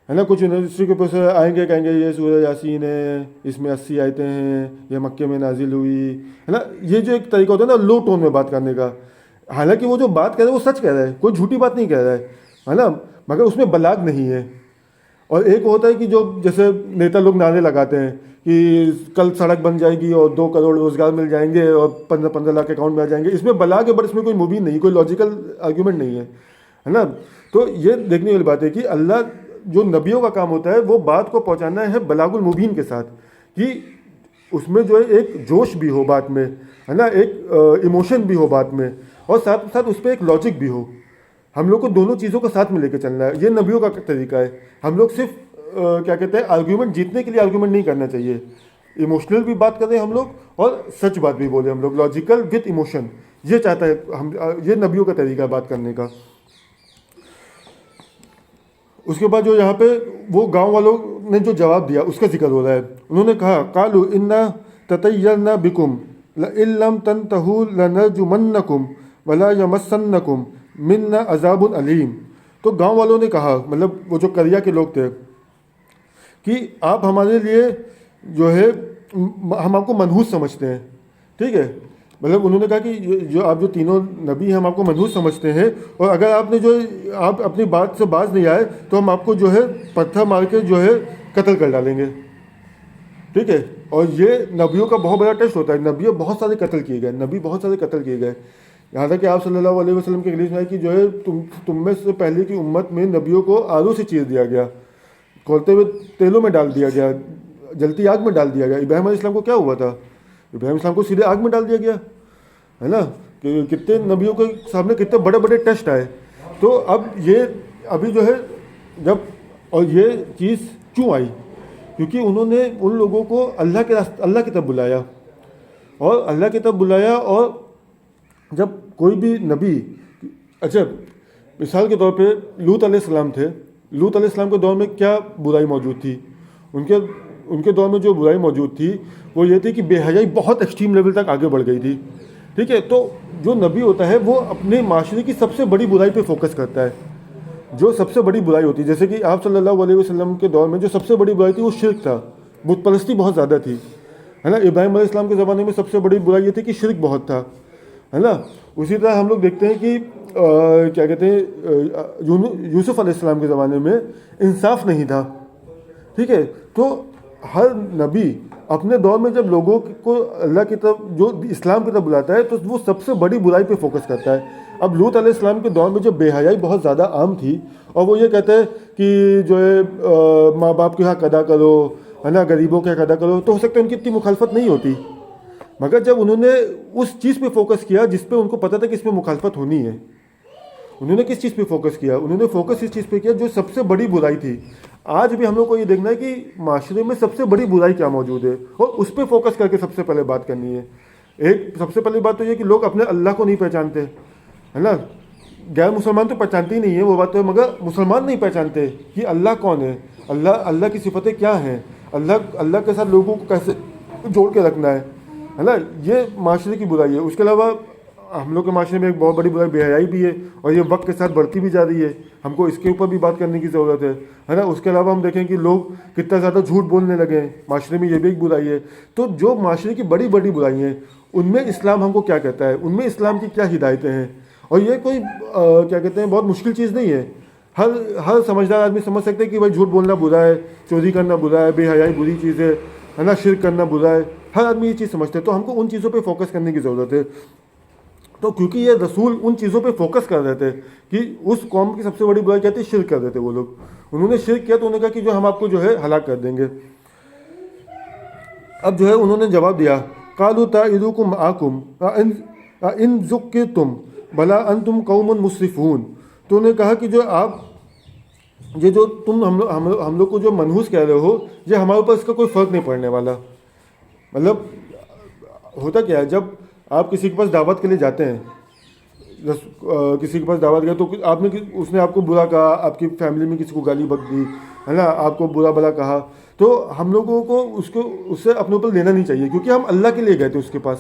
ہے نا. کچھ یونیورسٹی کے پروفیسر آئیں گے کہیں گے یہ سورہ یاسین ہے، اس میں 80 آیتیں ہیں، یہ مکے میں نازل ہوئی، ہے نا. یہ جو ایک طریقہ ہوتا ہے نا لو ٹون میں بات کرنے کا، حالانکہ وہ جو بات کہہ رہا ہے وہ سچ کہہ رہا ہے، کوئی جھوٹی بات نہیں کہہ رہا ہے نا، مگر اس میں بلاغ نہیں ہے. اور ایک ہوتا ہے کہ جو جیسے نیتا لوگ نعرے لگاتے ہیں کہ کل سڑک بن جائے گی اور 2 کروڑ روزگار مل جائیں گے اور 15 لاکھ اکاؤنٹ میں آ جائیں گے. اس میں بلاغ ہے بٹ اس میں کوئی مبین نہیں، کوئی لاجیکل آرگیومنٹ نہیں ہے نا. تو یہ دیکھنے والی بات ہے کہ اللہ جو نبیوں کا کام ہوتا ہے وہ بات کو پہنچانا ہے بلاغ المبین کے ساتھ، کہ اس میں جو ہے ایک جوش بھی ہو بات میں، ہے نا، ایک ایموشن بھی ہو بات میں، اور ساتھ ساتھ اس پہ ایک لاجک بھی ہو. ہم لوگ کو دونوں چیزوں کو ساتھ میں لے کے چلنا ہے. یہ نبیوں کا طریقہ ہے. ہم لوگ صرف کیا کہتے ہیں آرگیومنٹ جیتنے کے لیے آرگیومنٹ نہیں کرنا چاہیے. ایموشنل بھی بات کریں ہم لوگ اور سچ بات بھی بولیں ہم لوگ، لاجیکل وتھ ایموشن. یہ چاہتا ہے یہ نبیوں کا طریقہ ہے بات کرنے کا. اس کے بعد جو یہاں پہ وہ گاؤں والوں نے جو جواب دیا اس کا ذکر ہو رہا ہے. انہوں نے کہا قالوا انا تطیرنا بکم لئن لم تنتہوا لنرجمنکم ولا یمسنکم منا عذاب علیم. تو گاؤں والوں نے کہا، مطلب وہ جو قریہ کے لوگ تھے، کہ آپ ہمارے لیے جو ہے ہم آپ کو منحوس سمجھتے ہیں. ٹھیک ہے, مطلب انہوں نے کہا کہ جو آپ جو تینوں نبی ہیں ہم آپ کو منحوس سمجھتے ہیں, اور اگر آپ نے جو آپ اپنی بات سے باز نہیں آئے تو ہم آپ کو جو ہے پتھر مار کے جو ہے قتل کر ڈالیں گے. ٹھیک ہے, اور یہ نبیوں کا بہت بڑا ٹیسٹ ہوتا ہے. نبیوں بہت سارے قتل کیے گئے, نبی بہت سارے قتل کیے گئے. یہاں تک کہ آپ صلی اللہ علیہ وسلم کی حدیث میں ہے کہ جو ہے تم میں سے پہلے کی امت میں نبیوں کو آلو سے چیر دیا گیا, کھولتے ہوئے تیلوں میں ڈال دیا گیا, جلتی آگ میں ڈال دیا گیا. ابراہیم علیہ السلام کو کیا ہوا تھا؟ ابراہیم علیہ السلام کو سیدھے آگ میں ڈال دیا گیا, ہے نا. کہ کتنے نبیوں کے سامنے کتنے بڑے بڑے ٹیسٹ آئے. تو اب یہ ابھی جو ہے جب, اور یہ چیز کیوں آئی؟ کیونکہ انہوں نے ان لوگوں کو اللہ کی طرف بلایا, اور اللہ کی طرف بلایا. اور جب کوئی بھی نبی, اچھا مثال کے طور پہ لوط علیہ السلام تھے, لوط علیہ السلام کے دور میں کیا برائی موجود تھی؟ ان کے دور میں جو برائی موجود تھی وہ یہ تھی کہ بے حیائی بہت ایکسٹریم لیول تک آگے بڑھ گئی تھی. ٹھیک ہے, تو جو نبی ہوتا ہے وہ اپنے معاشرے کی سب سے بڑی برائی پہ فوکس کرتا ہے, جو سب سے بڑی برائی ہوتی ہے. جیسے کہ آپ صلی اللہ علیہ وسلم کے دور میں جو سب سے بڑی برائی تھی وہ شرک تھا, بت پرستی بہت زیادہ تھی, ہے نا. ابراہیم علیہ السلام کے زمانے میں سب سے بڑی برائی یہ تھی کہ شرک بہت تھا, ہے نا. اسی طرح ہم لوگ دیکھتے ہیں کہ کیا کہتے ہیں یوسف علیہ السلام کے زمانے میں انصاف نہیں تھا. ٹھیک ہے, تو ہر نبی اپنے دور میں جب لوگوں کو اللہ کی طرف جو اسلام کی طرف بلاتا ہے تو وہ سب سے بڑی برائی پہ فوکس کرتا ہے. اب لوط علیہ السلام کے دور میں جب بے حیائی بہت زیادہ عام تھی, اور وہ یہ کہتے ہیں کہ جو ہے ماں باپ کے حق ادا کرو, ہے نا, غریبوں کے حق ادا کرو, تو ہو سکتا ہے ان کی اتنی مخالفت نہیں ہوتی. مگر جب انہوں نے اس چیز پہ فوکس کیا جس پہ ان کو پتہ تھا کہ اس پہ مخالفت ہونی ہے, انہوں نے کس چیز پہ فوکس کیا؟ انہوں نے فوکس اس چیز پہ کیا جو سب سے بڑی برائی تھی. آج بھی ہم لوگ کو یہ دیکھنا ہے کہ معاشرے میں سب سے بڑی برائی کیا موجود ہے, اور اس پہ فوکس کر کے سب سے پہلے بات کرنی ہے. سب سے پہلی بات تو یہ کہ لوگ اپنے اللہ کو نہیں پہچانتے, ہے نا. غیر مسلمان تو پہچانتے ہی نہیں ہے, وہ بات تو ہے, مگر مسلمان نہیں پہچانتے کہ اللہ کون ہے, اللہ کی صفتیں کیا ہیں, اللہ کے ساتھ لوگوں کو کیسے جوڑ کے رکھنا ہے نا. یہ معاشرے کی برائی ہے. اس کے علاوہ ہم لوگ کے معاشرے میں ایک بہت بڑی برائی بے حیائی بھی ہے, اور یہ وقت کے ساتھ بڑھتی بھی جا رہی ہے. ہم کو اس کے اوپر بھی بات کرنے کی ضرورت ہے نا. اس کے علاوہ ہم دیکھیں کہ لوگ کتنا زیادہ جھوٹ بولنے لگے ہیں, معاشرے میں یہ بھی ایک برائی ہے. تو جو معاشرے کی بڑی بڑی برائی ہیں ان میں اسلام ہم کو کیا کہتا ہے, ان میں اسلام کی کیا ہدایتیں ہیں. اور یہ کوئی کیا کہتے ہیں بہت مشکل چیز نہیں ہے. ہر سمجھدار آدمی سمجھ سکتے ہیں کہ بھائی جھوٹ بولنا برا ہے, چوری کرنا برا ہے, بے حیائی بری چیز ہے نا, شرک کرنا برا ہے. ہر آدمی یہ چیز سمجھتے ہیں. تو ہم کو ان چیزوں پہ فوکس کرنے کی ضرورت ہے. تو کیونکہ یہ رسول ان چیزوں پہ فوکس کر رہے تھے کہ اس قوم کی سب سے بڑی برائی کہتے ہیں شرک کر رہے تھے وہ لوگ. انہوں نے شرک کیا تو انہوں نے کہا کہ جو ہم آپ کو جو ہے ہلاک کر دیں گے. اب جو ہے انہوں نے جواب دیا, قالوا طائرکم معکم ان ذکرتم بلا انتم قوم مسرفون. تو انہوں نے کہا کہ جو آپ یہ جو تم ہم لوگ کو جو منحوس کہہ رہے ہو, یہ ہمارے اوپر اس کا کوئی فرق نہیں پڑنے والا. مطلب ہوتا کیا ہے, جب آپ کسی کے پاس دعوت کے لیے جاتے ہیں, کسی کے پاس دعوت گیا تو آپ نے اس نے آپ کو برا کہا, آپ کی فیملی میں کسی کو گالی بک دی, ہے نا, آپ کو برا بلا کہا, تو ہم لوگوں کو اس سے اپنے اوپر لینا نہیں چاہیے, کیونکہ ہم اللہ کے لیے گئے تھے اس کے پاس.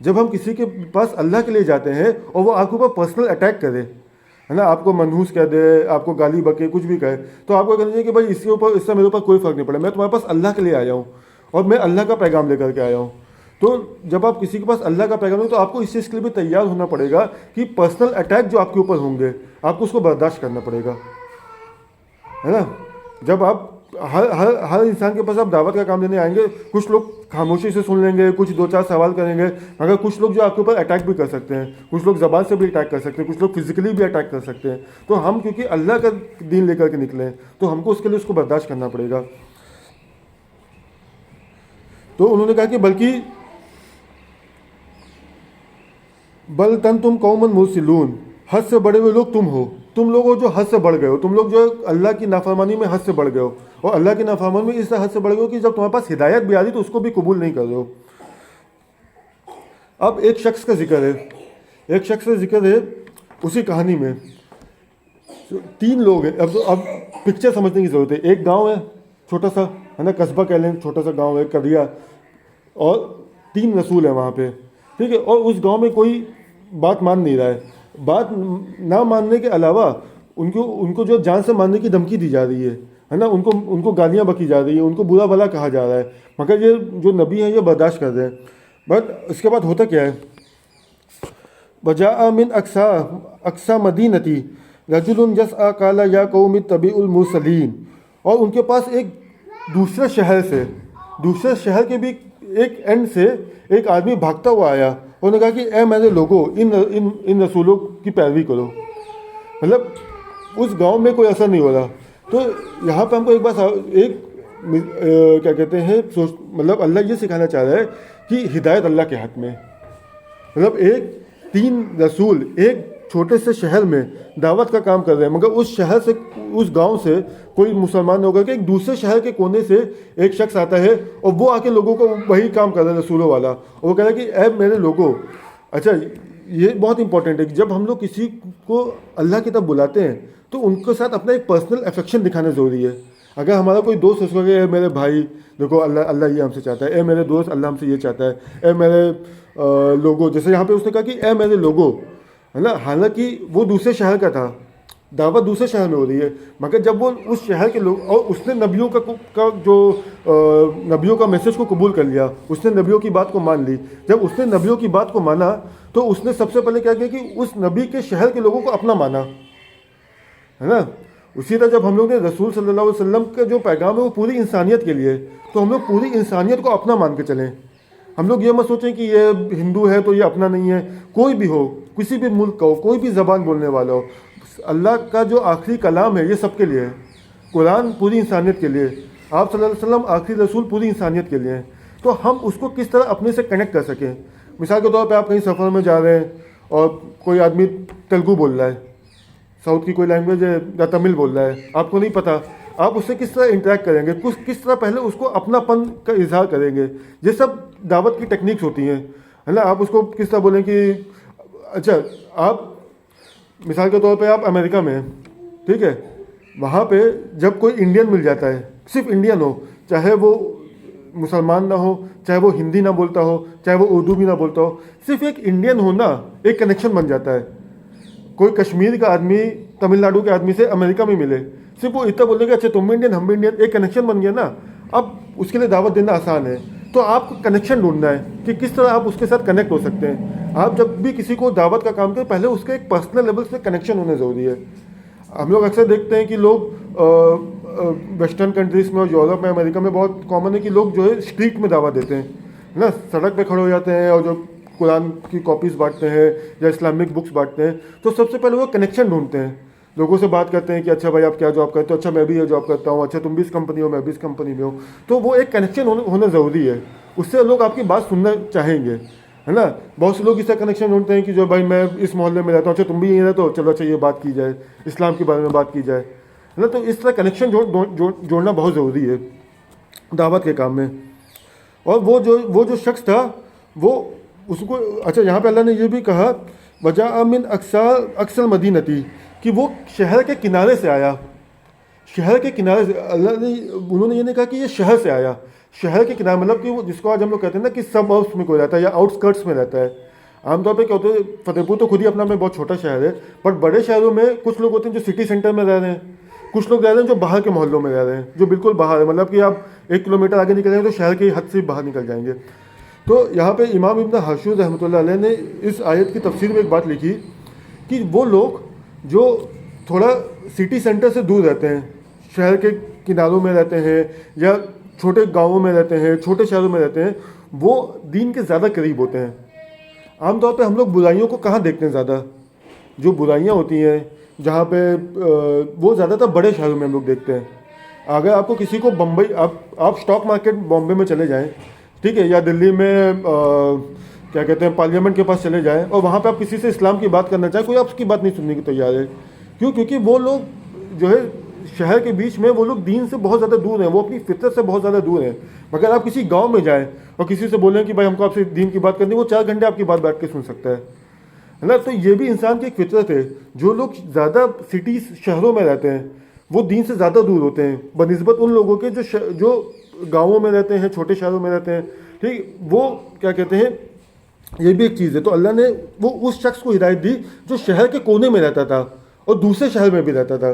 جب ہم کسی کے پاس اللہ کے لیے جاتے ہیں اور وہ آپ کے اوپر پرسنل اٹیک کرے, ہے نا, آپ کو منحوس کہہ دے, آپ کو گالی بکے, کچھ بھی کہے, تو آپ کو کہنا چاہیے کہ بھائی اس سے میرے اوپر کوئی فرق نہیں پڑا, میں تمہارے پاس اللہ کے لیے آیا ہوں اور میں اللہ کا پیغام لے کر کے آیا ہوں. تو جب آپ کسی کے پاس اللہ کا پیغام ہو تو آپ کو اس چیز کے لیے بھی تیار ہونا پڑے گا کہ پرسنل اٹیک جو آپ کے اوپر ہوں گے آپ کو اس کو برداشت کرنا پڑے گا, ہے نا. جب آپ ہر انسان کے پاس آپ دعوت کا کام لینے آئیں گے, کچھ لوگ خاموشی سے سن لیں گے, کچھ دو چار سوال کریں گے, مگر کچھ لوگ جو آپ کے اوپر اٹیک بھی کر سکتے ہیں, کچھ لوگ زبان سے بھی اٹیک کر سکتے ہیں, کچھ لوگ فزیکلی بھی اٹیک کر سکتے ہیں. تو ہم کیونکہ اللہ کا دین لے کر کے نکلے ہیں تو ہم کو اس کے لیے اس کو برداشت کرنا پڑے گا. تو انہوں نے کہا کہ بلکہ بل تم قوم مرسلون, حد سے بڑے ہوئے لوگ تم ہو, تم لوگ جو حد سے بڑھ گئے ہو, تم لوگ جو اللہ کی نافرمانی میں حد سے بڑھ گئے ہو, اور اللہ کی نافرمانی میں اس طرح حد سے بڑھ گئے ہو کہ جب تمہارے پاس ہدایت بھی آ رہی تو اس کو بھی قبول نہیں کر رہے ہو. اب ایک شخص کا ذکر ہے اسی کہانی میں. 3 لوگ ہیں. اب پکچر سمجھنے کی ضرورت ہے. ایک گاؤں ہے چھوٹا سا, ہے نا, قصبہ کہہ لیں, چھوٹا سا گاؤں ہے, قریہ, اور 3 رسول ہیں وہاں پہ, ٹھیک ہے. اور اس گاؤں میں کوئی بات مان نہیں رہا ہے. بات نہ ماننے کے علاوہ ان کو جو جان سے مارنے کی دھمکی دی جا رہی ہے, ہے نا, ان کو گالیاں بکی جا رہی ہیں, ان کو برا بھلا کہا جا رہا ہے, مگر یہ جو نبی ہیں یہ برداشت کر رہے ہیں. بٹ اس کے بعد ہوتا کیا ہے, وجاء من اقصا مدینتی رجل یسعی قال یا قوم اتبعوا المرسلین, اور ان کے پاس ایک دوسرے شہر کے بھی ایک اینڈ سے ایک آدمی بھاگتا ہوا آیا, اور نے کہا کہ اے میرے لوگوں ان رسولوں کی پیروی کرو. مطلب اس گاؤں میں کوئی اثر نہیں ہو رہا. تو یہاں پہ ہم کو ایک بات کیا کہتے ہیں, مطلب اللہ یہ سکھانا چاہ رہا ہے کہ ہدایت اللہ کے ہاتھ میں. مطلب ایک 3 رسول ایک چھوٹے سے شہر میں دعوت کا کام کر رہے ہیں, مگر اس شہر سے, اس گاؤں سے کوئی مسلمان ہوگا کہ ایک دوسرے شہر کے کونے سے ایک شخص آتا ہے اور وہ آ کے لوگوں کو وہی کام کر رہا ہے رسولوں والا, اور وہ کہہ رہا ہے کہ اے میرے لوگوں. اچھا یہ بہت امپورٹنٹ ہے کہ جب ہم لوگ کسی کو اللہ کی طرف بلاتے ہیں تو ان کے ساتھ اپنا ایک پرسنل افیکشن دکھانا ضروری ہے. اگر ہمارا کوئی دوست اس کو کہ اے میرے بھائی دیکھو اللہ یہ ہم سے چاہتا ہے, اے میرے دوست اللہ ہم سے یہ چاہتا ہے, اے میرے لوگوں, جیسے یہاں پہ اس نے کہا کہ اے میرے لوگوں, ہے نا, حالانکہ وہ دوسرے شہر کا تھا, دعوت دوسرے شہر میں ہو رہی ہے, مگر جب وہ اس شہر کے لوگ, اور اس نے نبیوں کا جو نبیوں کا میسج کو قبول کر لیا, اس نے نبیوں کی بات کو مان لی. جب اس نے نبیوں کی بات کو مانا تو اس نے سب سے پہلے کیا کیا کہ اس نبی کے شہر کے لوگوں کو اپنا مانا, ہے نا. اسی طرح جب ہم لوگ نے رسول صلی اللہ علیہ وسلم کا جو پیغام ہے وہ پوری انسانیت کے لیے, تو ہم لوگ پوری انسانیت کو اپنا مان کے چلیں. ہم لوگ یہ مت سوچیں کہ یہ ہندو ہے تو یہ اپنا نہیں ہے. کوئی بھی ہو, کسی بھی ملک کا ہو, کوئی بھی زبان بولنے والا ہو, اللہ کا جو آخری کلام ہے یہ سب کے لیے ہے. قرآن پوری انسانیت کے لیے, آپ صلی اللہ علیہ وسلم آخری رسول پوری انسانیت کے لیے ہیں. تو ہم اس کو کس طرح اپنے سے کنیکٹ کر سکیں. مثال کے طور پہ آپ کہیں سفر میں جا رہے ہیں اور کوئی آدمی تیلگو بول رہا ہے, ساؤتھ کی کوئی لینگویج ہے یا تمل بول رہا ہے, آپ کو نہیں پتہ, آپ اس سے کس طرح انٹریکٹ کریں گے, کس طرح پہلے اس کو اپنا پن کا اظہار کریں گے. یہ سب دعوت کی ٹیکنیکس ہوتی ہیں, ہے نا. آپ اس کو کس طرح بولیں کہ اچھا آپ مثال کے طور پہ آپ امریکہ میں ہیں, ٹھیک ہے, وہاں پہ جب کوئی انڈین مل جاتا ہے, صرف انڈین ہو, چاہے وہ مسلمان نہ ہو, چاہے وہ ہندی نہ بولتا ہو, چاہے وہ اردو بھی نہ بولتا ہو, صرف ایک انڈین ہونا ایک کنیکشن بن جاتا ہے. کوئی کشمیر کا آدمی تمل ناڈو کے آدمی سے امریکہ میں ملے, صرف وہ اتنا بولنے کہ اچھا تم بھی انڈین ہم بھی انڈین, ایک کنیکشن بن گیا نا. اب اس کے لیے دعوت دینا آسان ہے. تو آپ کو کنیکشن ڈھونڈنا ہے کہ کس طرح آپ اس کے ساتھ کنیکٹ ہو سکتے ہیں. آپ جب بھی کسی کو دعوت کا کام کریں پہلے اس کے ایک پرسنل لیول سے کنیکشن ہونا ضروری ہے. ہم لوگ اکثر دیکھتے ہیں کہ لوگ ویسٹرن کنٹریز میں اور یورپ میں, امریکہ میں بہت کامن ہے کہ لوگ جو ہے اسٹریٹ میں دعوت دیتے ہیں نا, سڑک پہ کھڑے ہو جاتے ہیں اور جو قرآن کی کاپیز بانٹتے ہیں یا اسلامک بکس بانٹتے ہیں. تو سب سے پہلے وہ کنیکشن ڈھونڈتے ہیں, لوگوں سے بات کرتے ہیں کہ اچھا بھائی آپ کیا جاب کرتے ہو, اچھا میں بھی یہ جاب کرتا ہوں, اچھا تم بھی اس کمپنی ہو, میں بھی اس کمپنی میں ہوں. تو وہ ایک کنیکشن ہونا ضروری ہے, اس سے لوگ آپ کی بات سننا چاہیں گے, ہے نا. بہت سے لوگ اس سے کنیکشن ڈھونڈتے ہیں کہ جو بھائی میں اس محلے میں رہتا ہوں, اچھا تم بھی یہیں رہتے ہو, چلو اچھا یہ بات کی جائے, اسلام کے بارے میں بات کی جائے, ہے نا. تو اس طرح کنیکشن جوڑنا بہت ضروری ہے دعوت کے کام میں. اور وہ جو شخص تھا وہ اس کو, اچھا یہاں پہ اللہ نے یہ بھی کہا وجاء من اقصى المدینتی, کہ وہ شہر کے کنارے سے آیا. شہر کے کنارے سے اللہ نے, انہوں نے یہ نہیں کہا کہ یہ شہر سے آیا, شہر کے کنارے مطلب کہ وہ جس کو آج ہم لوگ کہتے ہیں نا کہ سب اربس میں کوئی رہتا ہے یا آؤٹ اسکرٹس میں رہتا ہے. عام طور پہ کیا ہوتا ہے, فتح پور تو خود ہی اپنا میں بہت چھوٹا شہر ہے, بٹ بڑے شہروں میں کچھ لوگ ہوتے ہیں جو سٹی سینٹر میں رہ رہے ہیں, کچھ لوگ رہ رہے ہیں جو باہر کے محلوں میں رہ رہے ہیں, جو بالکل باہر ہے, مطلب کہ آپ 1 کلومیٹر آگے نکل جائیں گے تو شہر کی حد سے باہر نکل جائیں گے. تو یہاں پہ امام ابن حاشر رحمۃ اللہ علیہ نے اس آیت کی تفسیر میں ایک بات لکھی کہ وہ لوگ جو تھوڑا سٹی سینٹر سے دور رہتے ہیں, شہر کے کناروں میں رہتے ہیں یا چھوٹے گاؤں میں رہتے ہیں, چھوٹے شہروں میں رہتے ہیں, وہ دین کے زیادہ قریب ہوتے ہیں. عام طور پہ ہم لوگ برائیوں کو کہاں دیکھتے ہیں زیادہ, جو برائیاں ہوتی ہیں جہاں پہ وہ زیادہ تر بڑے شہروں میں ہم لوگ دیکھتے ہیں. اگر آپ کو کسی کو بمبئی, آپ اسٹاک مارکیٹ بامبے میں چلے جائیں, ٹھیک ہے, یا دلی میں کیا کہتے ہیں پارلیمنٹ کے پاس چلے جائیں, اور وہاں پہ آپ کسی سے اسلام کی بات کرنا چاہیں, کوئی آپ کی بات نہیں سننے کی تیار ہے. کیوں؟ کیونکہ وہ لوگ جو ہے شہر کے بیچ میں, وہ لوگ دین سے بہت زیادہ دور ہیں, وہ اپنی فطرت سے بہت زیادہ دور ہیں. مگر آپ کسی گاؤں میں جائیں اور کسی سے بولیں کہ بھائی ہم کو آپ سے دین کی بات کرنی, وہ 4 گھنٹے آپ کی بات بیٹھ کے سن سکتا ہے نا. تو یہ بھی انسان کی ایک فطرت ہے. جو لوگ زیادہ سٹیز شہروں میں رہتے ہیں وہ دین سے زیادہ دور ہوتے ہیں بنسبت ان لوگوں کے جو گاؤں میں رہتے ہیں, چھوٹے شہروں میں رہتے ہیں. ٹھیک, وہ کیا کہتے ہیں, یہ بھی ایک چیز ہے. تو اللہ نے وہ اس شخص کو ہدایت دی جو شہر کے کونے میں رہتا تھا اور دوسرے شہر میں بھی رہتا تھا.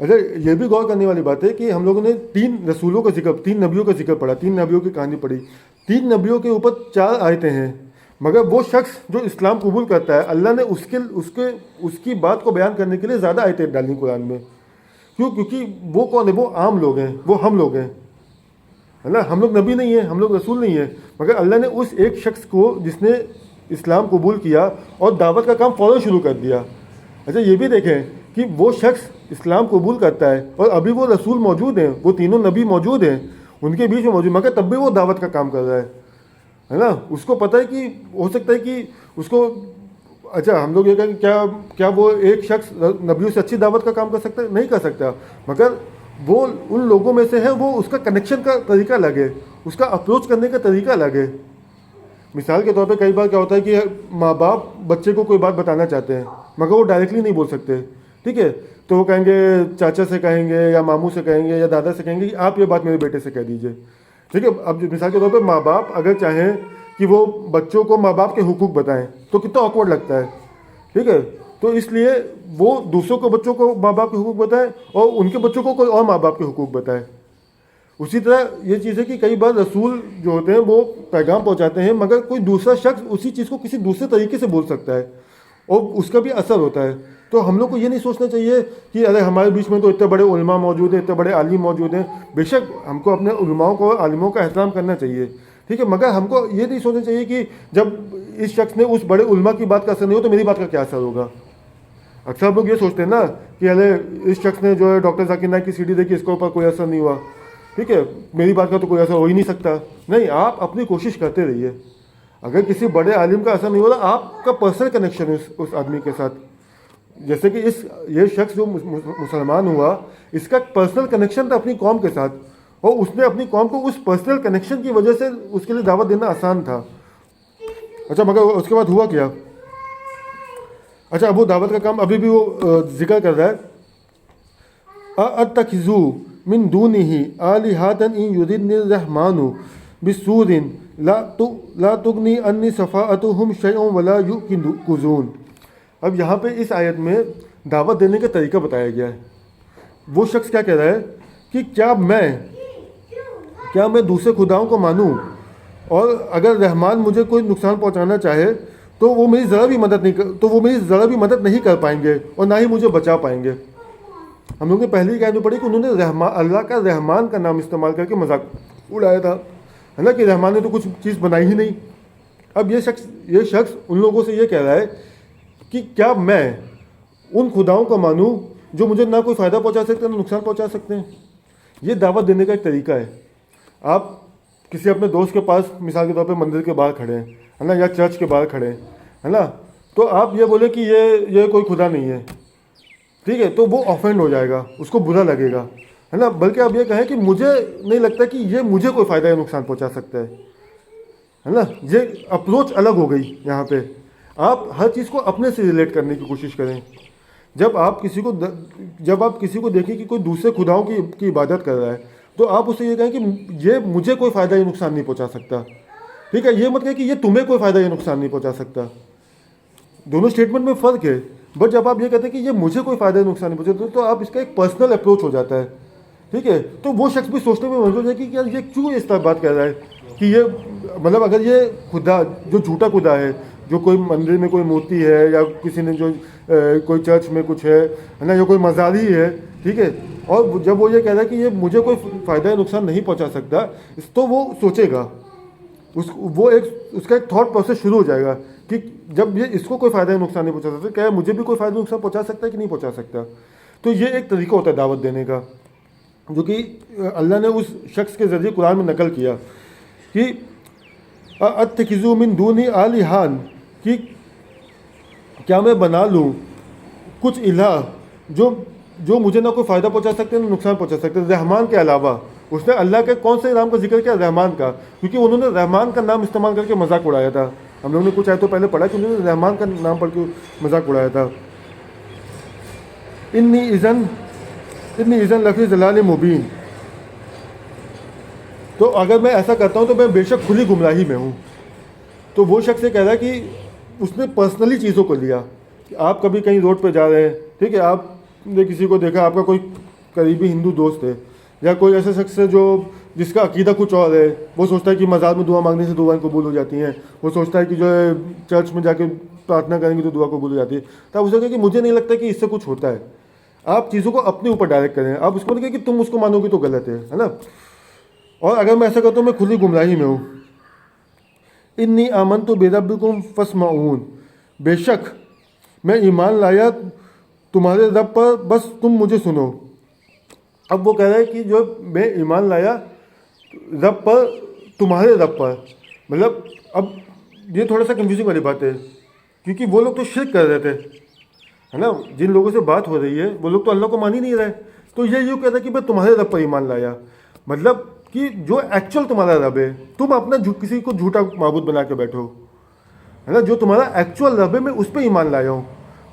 اچھا یہ بھی غور کرنے والی بات ہے کہ ہم لوگوں نے 3 رسولوں کا ذکر، 3 نبیوں کا ذکر پڑھا، 3 نبیوں کی کہانی پڑھی، 3 نبیوں کے اوپر 4 آیتیں ہیں، مگر وہ شخص جو اسلام قبول کرتا ہے اللہ نے اس کی بات کو بیان کرنے کے لیے زیادہ آیتیں ڈالی قرآن میں. کیوں؟ کیونکہ وہ کون ہے؟ وہ عام لوگ ہیں، وہ ہم لوگ ہیں، ہے نا. ہم لوگ نبی نہیں ہیں، ہم لوگ رسول نہیں ہیں، مگر اللہ نے اس ایک شخص کو جس نے اسلام قبول کیا اور دعوت کا کام فوراً شروع کر دیا. اچھا یہ بھی دیکھیں کہ وہ شخص اسلام قبول کرتا ہے اور ابھی وہ رسول موجود ہیں، وہ تینوں نبی موجود ہیں ان کے بیچ میں موجود، مگر تب بھی وہ دعوت کا کام کر رہا ہے نا. اس کو پتہ ہے کہ ہو سکتا ہے کہ اس کو، اچھا ہم لوگ یہ کہیں کیا وہ ایک شخص نبیوں سے اچھی دعوت کا کام کر سکتا ہے؟ نہیں کر سکتا، مگر وہ ان لوگوں میں سے ہے، وہ اس کا کنیکشن کا طریقہ الگ ہے، اس کا اپروچ کرنے کا طریقہ الگ ہے. مثال کے طور پہ کئی بار کیا ہوتا ہے کہ ماں باپ بچے کو کوئی بات بتانا چاہتے ہیں مگر وہ ڈائریکٹلی نہیں بول سکتے، ٹھیک ہے، تو وہ کہیں گے چاچا سے کہیں گے یا ماموں سے کہیں گے یا دادا سے کہیں گے کہ آپ یہ بات میرے بیٹے سے کہہ دیجئے، ٹھیک ہے. اب مثال کے طور پہ ماں باپ اگر چاہیں کہ وہ بچوں کو ماں باپ کے حقوق بتائیں تو کتنا آکورڈ لگتا ہے، ٹھیک ہے. تو اس لیے وہ دوسروں کو بچوں کو ماں باپ کے حقوق بتائیں اور ان کے بچوں کو کوئی اور ماں باپ کے حقوق بتائے. اسی طرح یہ چیز ہے کہ کئی بار رسول جو ہوتے ہیں وہ پیغام پہنچاتے ہیں مگر کوئی دوسرا شخص اسی چیز کو کسی دوسرے طریقے سے بول سکتا ہے اور اس کا بھی اثر ہوتا ہے. تو ہم لوگ کو یہ نہیں سوچنا چاہیے کہ ارے ہمارے بیچ میں تو اتنے بڑے علماء موجود ہیں، اتنے بڑے عالم موجود ہیں. بے شک ہم کو اپنے علماؤں کو، عالموں کا احترام کرنا چاہیے، ٹھیک ہے، مگر ہم کو یہ نہیں سوچنا چاہیے کہ جب اس شخص نے اس بڑے علماء کی بات کا اثر نہیں ہو تو میری بات کا کیا اثر ہوگا. اکثر ہم لوگ یہ سوچتے ہیں نا کہ ارے اس شخص نے جو ہے ڈاکٹر ذاکر نائک کی CD دیکھی، اس کے اوپر کوئی اثر نہیں ہوا، ٹھیک ہے، میری بات کا تو کوئی اثر ہو ہی نہیں سکتا. نہیں، آپ اپنی کوشش کرتے رہیے. اگر کسی بڑے عالم کا اثر نہیں ہو رہا، آپ کا پرسنل کنیکشن ہے اس آدمی کے ساتھ. جیسے کہ یہ شخص جو مسلمان ہوا، اس کا پرسنل کنیکشن تھا اپنی قوم کے ساتھ اور اس نے اپنی قوم کو اس پرسنل کنیکشن کی وجہ سے اس کے لیے دعوت دینا آسان تھا. اچھا مگر اس کے بعد ہوا کیا؟ اچھا اب وہ دعوت کا کام ابھی بھی وہ ذکر کر رہا ہے. اتخذوا من دونه آلهة إن يردني الرحمن بسوء لا تغني عني شفاعتهم شيئا ولا ينقذون. اب یہاں پہ اس آیت میں دعوت دینے کا طریقہ بتایا گیا ہے. وہ شخص کیا کہہ رہا ہے کہ کیا میں دوسرے خداؤں کو مانوں اور اگر رحمان مجھے کوئی نقصان پہنچانا چاہے تو وہ میری ذرا بھی مدد نہیں کر پائیں گے اور نہ ہی مجھے بچا پائیں گے. ہم لوگوں نے پہلی ہی آیت میں پڑھی کہ انہوں نے اللہ کا رحمان کا نام استعمال کر کے مذاق اڑایا تھا، ہے نا، کہ رحمان نے تو کچھ چیز بنائی ہی نہیں. اب یہ شخص ان لوگوں سے یہ کہہ رہا ہے کہ کیا میں ان خداؤں کو مانوں جو مجھے نہ کوئی فائدہ پہنچا سکتے ہیں نہ نقصان پہنچا سکتے ہیں. یہ دعوت دینے کا ایک طریقہ ہے. آپ کسی اپنے دوست کے پاس مثال کے طور پہ مندر کے باہر کھڑے ہیں، ہے نا، یا چرچ کے باہر کھڑے ہیں، ہے نا، تو آپ یہ بولے کہ یہ کوئی خدا نہیں ہے، ٹھیک ہے، تو وہ آفینڈ ہو جائے گا، اس کو برا لگے گا، ہے نا. بلکہ آپ یہ کہیں کہ مجھے نہیں لگتا کہ یہ مجھے کوئی فائدہ یا نقصان پہنچا سکتا ہے نا. یہ اپروچ الگ ہو گئی. یہاں پہ آپ ہر چیز کو اپنے سے ریلیٹ کرنے کی کوشش کریں. جب آپ کسی کو دیکھیں کہ کوئی دوسرے خداؤں کی عبادت کر رہا ہے تو آپ اسے یہ کہیں کہ یہ مجھے کوئی فائدہ یا نقصان نہیں پہنچا سکتا، ٹھیک ہے. یہ مت کہیں کہ یہ تمہیں کوئی فائدہ یا نقصان نہیں پہنچا سکتا. دونوں اسٹیٹمنٹ میں فرق ہے. بٹ جب آپ یہ کہتے ہیں کہ یہ مجھے کوئی فائدہ یا نقصان نہیں پہنچا تو آپ اس کا ایک پرسنل اپروچ ہو جاتا ہے، ٹھیک ہے. تو وہ شخص بھی سوچنے میں مجبور ہے کہ یار یہ کیوں اس طرح بات کر رہا ہے کہ یہ مطلب اگر یہ خدا جو جھوٹا خدا ہے، جو کوئی مندر میں کوئی مورتی ہے یا کسی نے جو کوئی چرچ میں کچھ ہے نا، یا کوئی مزاری ہے، ٹھیک ہے، اور جب وہ یہ کہہ رہا ہے کہ یہ مجھے کوئی فائدہ یا نقصان نہیں پہنچا سکتا، تو وہ سوچے گا، اس کا ایک تھاٹ پروسیس شروع ہو جائے گا کہ جب یہ اس کو کوئی فائدہ یا نقصان نہیں پہنچا سکتا، کیا مجھے بھی کوئی فائدہ نقصان پہنچا سکتا ہے کہ نہیں پہنچا سکتا. تو یہ ایک طریقہ ہوتا ہے دعوت دینے کا جو کہ اللہ نے اس شخص کے ذریعے قرآن میں نقل کیا کہ اتخذوا من دونی آلہۃ، کہ کیا میں بنا لوں کچھ الہ جو مجھے نہ کوئی فائدہ پہنچا سکتے نہ نقصان پہنچا سکتے رحمان کے علاوہ. اس نے اللہ کے کون سے نام کا ذکر کیا؟ رحمان کا، کیونکہ انہوں نے رحمان کا نام استعمال کر کے مذاق اڑایا تھا. ہم لوگوں نے کچھ آیتوں پہلے پڑھا کہ انہوں نے رحمان کا نام پڑھ کے مذاق اڑایا تھا. انی اذن لفی ضلال مبین. تو اگر میں ایسا کرتا ہوں تو میں بے شک کھلی گمراہی میں ہوں. تو وہ شخص یہ کہہ رہا ہے کہ اس نے پرسنلی چیزوں کو لیا. کہ آپ کبھی کہیں روڈ پہ جا رہے ہیں، ٹھیک ہے، آپ نے کسی کو دیکھا، آپ کا کوئی قریبی ہندو دوست ہے یا کوئی ایسا شخص ہے جو جس کا عقیدہ کچھ اور ہے, وہ سوچتا ہے کہ مزار میں دعا مانگنے سے دعائیں قبول ہو جاتی ہیں, وہ سوچتا ہے کہ جو ہے چرچ میں جا کے پرارتھنا کریں گے تو دعا قبول ہو جاتی ہے, تو آپ اسے کہیں کہ مجھے نہیں لگتا کہ اس سے کچھ ہوتا ہے. آپ چیزوں کو اپنے اوپر ڈائریکٹ کریں, آپ اس کو نہیں کہیں کہ تم اس کو مانو گے تو غلط ہے نا. اور اگر میں ایسا کرتا ہوں میں کھلی گمراہی میں ہوں. انی آمنت بربکم فاسمعون, بے شک میں ایمان لایا تمہارے رب پر, بس تم مجھے سنو. اب وہ کہہ رہا ہے کہ جو میں ایمان لایا رب پر, تمہارے رب پر, مطلب اب یہ تھوڑا سا کنفیوزنگ والی بات ہے, کیونکہ وہ لوگ تو شرک کر رہے تھے ہے نا, جن لوگوں سے بات ہو رہی ہے وہ لوگ تو اللہ کو مان ہی نہیں رہے. تو یہ یوں کہتا ہے کہ میں تمہارے رب پر ایمان لایا, مطلب کہ جو ایکچوئل تمہارا رب ہے, تم اپنا کسی کو جھوٹا معبود بنا کے بیٹھو ہے نا, جو تمہارا ایکچوئل رب ہے میں اس پہ ایمان لایا ہوں.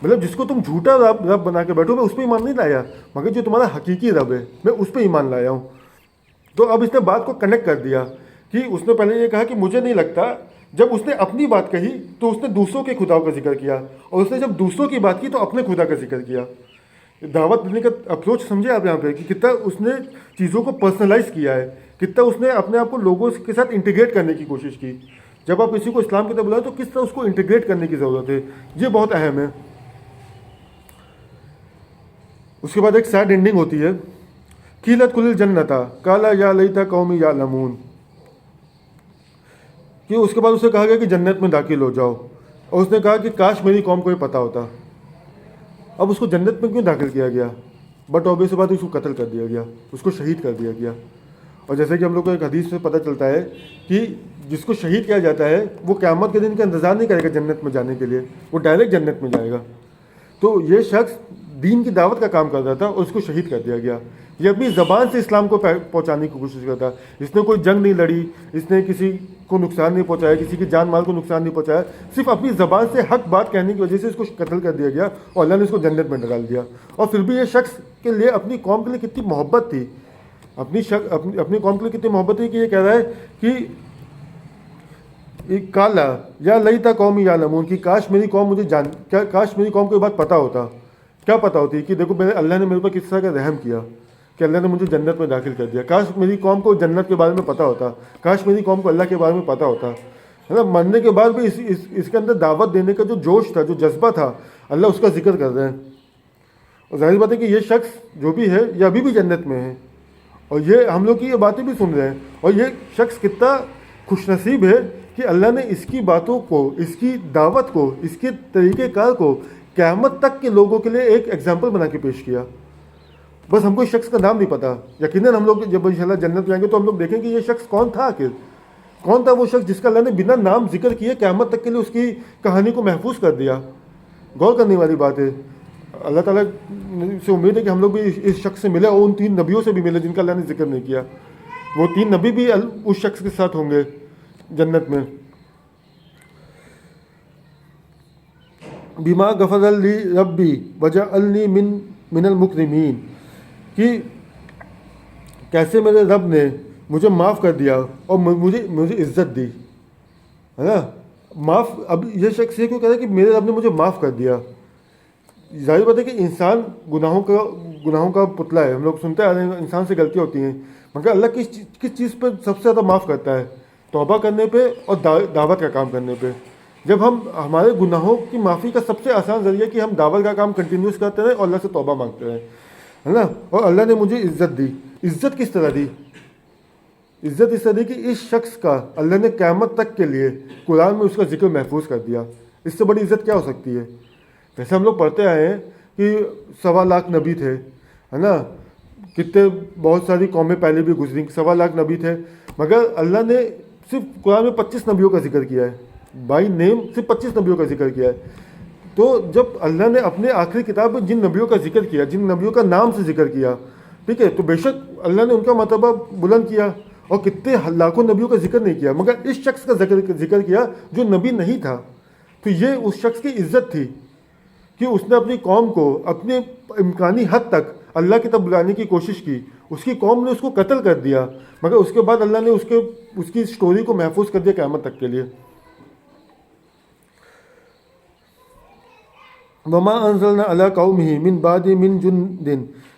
مطلب جس کو تم جھوٹا رب بنا کے بیٹھو میں اس پہ ایمان نہیں لایا, مگر جو تمہارا حقیقی رب ہے میں اس پہ ایمان لایا ہوں. تو اب اس نے بات کو کنیکٹ کر دیا کہ اس نے پہلے یہ کہا کہ مجھے نہیں لگتا, جب اس نے اپنی بات کہی تو اس نے دوسروں کے خداؤں کا ذکر کیا, اور اس نے جب دوسروں کی بات کی تو اپنے خدا کا ذکر کیا. دعوت دینے کا اپروچ سمجھے آپ یہاں پہ کہ کتنا اس نے چیزوں کو پرسنلائز کیا ہے, کتنا اس نے اپنے آپ کو لوگوں کے ساتھ انٹیگریٹ کرنے کی کوشش کی. جب آپ کسی کو اسلام کی طرف بلائیں تو کس طرح اس کو انٹیگریٹ کرنے کی ضرورت ہے, یہ بہت اہم ہے. اس کے بعد ایک سیڈ اینڈنگ ہوتی ہے, قیلت کل الجنتا قالا یا لیت قومی یعلمون, کہ اس کے بعد اسے کہا گیا کہ جنت میں داخل ہو جاؤ, اور اس نے کہا کہ کاش میری قوم کو یہ پتہ ہوتا. اب اس کو جنت میں کیوں داخل کیا گیا؟ بٹ آبویس بات اس کو قتل کر دیا گیا, اس کو شہید کر دیا گیا. اور جیسے کہ ہم لوگ کو ایک حدیث سے پتہ چلتا ہے کہ جس کو شہید کیا جاتا ہے وہ قیامت کے دن کا انتظار نہیں کرے گا جنت میں جانے کے لیے, وہ ڈائریکٹ جنت میں جائے گا. تو یہ شخص دین کی دعوت کا کام کر رہا تھا اور اس کو شہید کر دیا گیا. یہ اپنی زبان سے اسلام کو پہنچانے کی کوشش کرتا. اس نے کوئی جنگ نہیں لڑی, اس نے کسی کو نقصان نہیں پہنچایا, کسی کی جان مال کو نقصان نہیں پہنچایا, صرف اپنی زبان سے حق بات کہنے کی وجہ سے اس کو قتل کر دیا گیا اور اللہ نے اس کو جنت میں ڈال دیا. اور پھر بھی یہ شخص کے لیے اپنی قوم کے لیے کتنی محبت تھی, اپنی قوم کے لیے کتنی محبت تھی کہ یہ کہہ رہا ہے کہ کالا یا لیت قومی یعلمون, کہ کاش میری قوم کاش میری قوم کو یہ بات پتہ ہوتا. کیا پتہ ہوتی کہ دیکھو اللہ نے میرے پر کس طرح کا رحم کیا کہ اللہ نے مجھے جنت میں داخل کر دیا. کاش میری قوم کو جنت کے بارے میں پتہ ہوتا, کاش میری قوم کو اللہ کے بارے میں پتہ ہوتا ہے نا. مرنے کے بعد بھی اس کے اندر دعوت دینے کا جو جوش تھا, جو جذبہ تھا, اللہ اس کا ذکر کر رہے ہیں. اور ظاہر بات ہے کہ یہ شخص جو بھی ہے یہ ابھی بھی جنت میں ہے, اور یہ ہم لوگ کی یہ باتیں بھی سن رہے ہیں. اور یہ شخص کتنا خوش نصیب ہے کہ اللہ نے اس کی باتوں کو, اس کی دعوت کو, اس کے طریقہ کار کو قیامت تک کے لوگوں کے لیے ایک ایگزامپل بنا کے پیش کیا. بس ہم کو اس شخص کا نام نہیں پتا. یقیناً ہم لوگ جب انشاءاللہ جنت میں جائیں گے تو ہم لوگ دیکھیں کہ یہ شخص کون تھا, آخر کون تھا وہ شخص جس کا اللہ نے بنا نام ذکر کیے قیامت تک کے لیے اس کی کہانی کو محفوظ کر دیا. غور کرنے والی بات ہے. اللہ تعالیٰ سے امید ہے کہ ہم لوگ بھی اس شخص سے ملے, اور ان 3 نبیوں سے بھی ملے جن کا اللہ نے ذکر نہیں کیا. وہ 3 نبی بھی اس شخص کے ساتھ ہوں گے جنت میں. بما غفر لی ربی وجعلنی من المکرمین, کہ کیسے میرے رب نے مجھے معاف کر دیا اور مجھے عزت دی ہے نا. معاف, اب یہ شخص یہ کیوں کہہ رہا ہے کہ میرے رب نے مجھے معاف کر دیا. ظاہر بات ہے کہ انسان گناہوں کا پتلا ہے. ہم لوگ سنتے آ رہے ہیں انسان سے غلطیاں ہوتی ہیں, مگر اللہ کس چیز پہ سب سے زیادہ معاف کرتا ہے؟ توبہ کرنے پہ اور دعوت کا کام کرنے پہ. جب ہمارے گناہوں کی معافی کا سب سے آسان ذریعہ کہ ہم دعوت کا کام کنٹینیوس کرتے رہیں اور اللہ سے توبہ مانگتے رہیں ہے نا. اور اللہ نے مجھے عزت دی. عزت کس طرح دی؟ عزت اس طرح دی کہ اس شخص کا اللہ نے قیامت تک کے لیے قرآن میں اس کا ذکر محفوظ کر دیا. اس سے بڑی عزت کیا ہو سکتی ہے؟ جیسے ہم لوگ پڑھتے آئے ہیں کہ 1.25 لاکھ نبی تھے ہے نا, کتنے بہت ساری قومیں پہلے بھی گزری, 1.25 لاکھ نبی تھے, مگر اللہ نے صرف قرآن میں 25 نبیوں کا ذکر کیا ہے. بائی نیم صرف 25 نبیوں کا ذکر کیا ہے. تو جب اللہ نے اپنے آخری کتاب میں جن نبیوں کا ذکر کیا, جن نبیوں کا نام سے ذکر کیا, ٹھیک ہے, تو بے شک اللہ نے ان کا مرتبہ بلند کیا, اور کتنے لاکھوں نبیوں کا ذکر نہیں کیا, مگر اس شخص کا ذکر کیا جو نبی نہیں تھا. تو یہ اس شخص کی عزت تھی کہ اس نے اپنی قوم کو اپنے امکانی حد تک اللہ کی طرف بلانے کی کوشش کی. اس کی قوم نے اس کو قتل کر دیا, مگر اس کے بعد اللہ نے اس کی سٹوری کو محفوظ کر دیا قیامت تک کے لیے. وما انزلنا علی قومہ من بعد من جند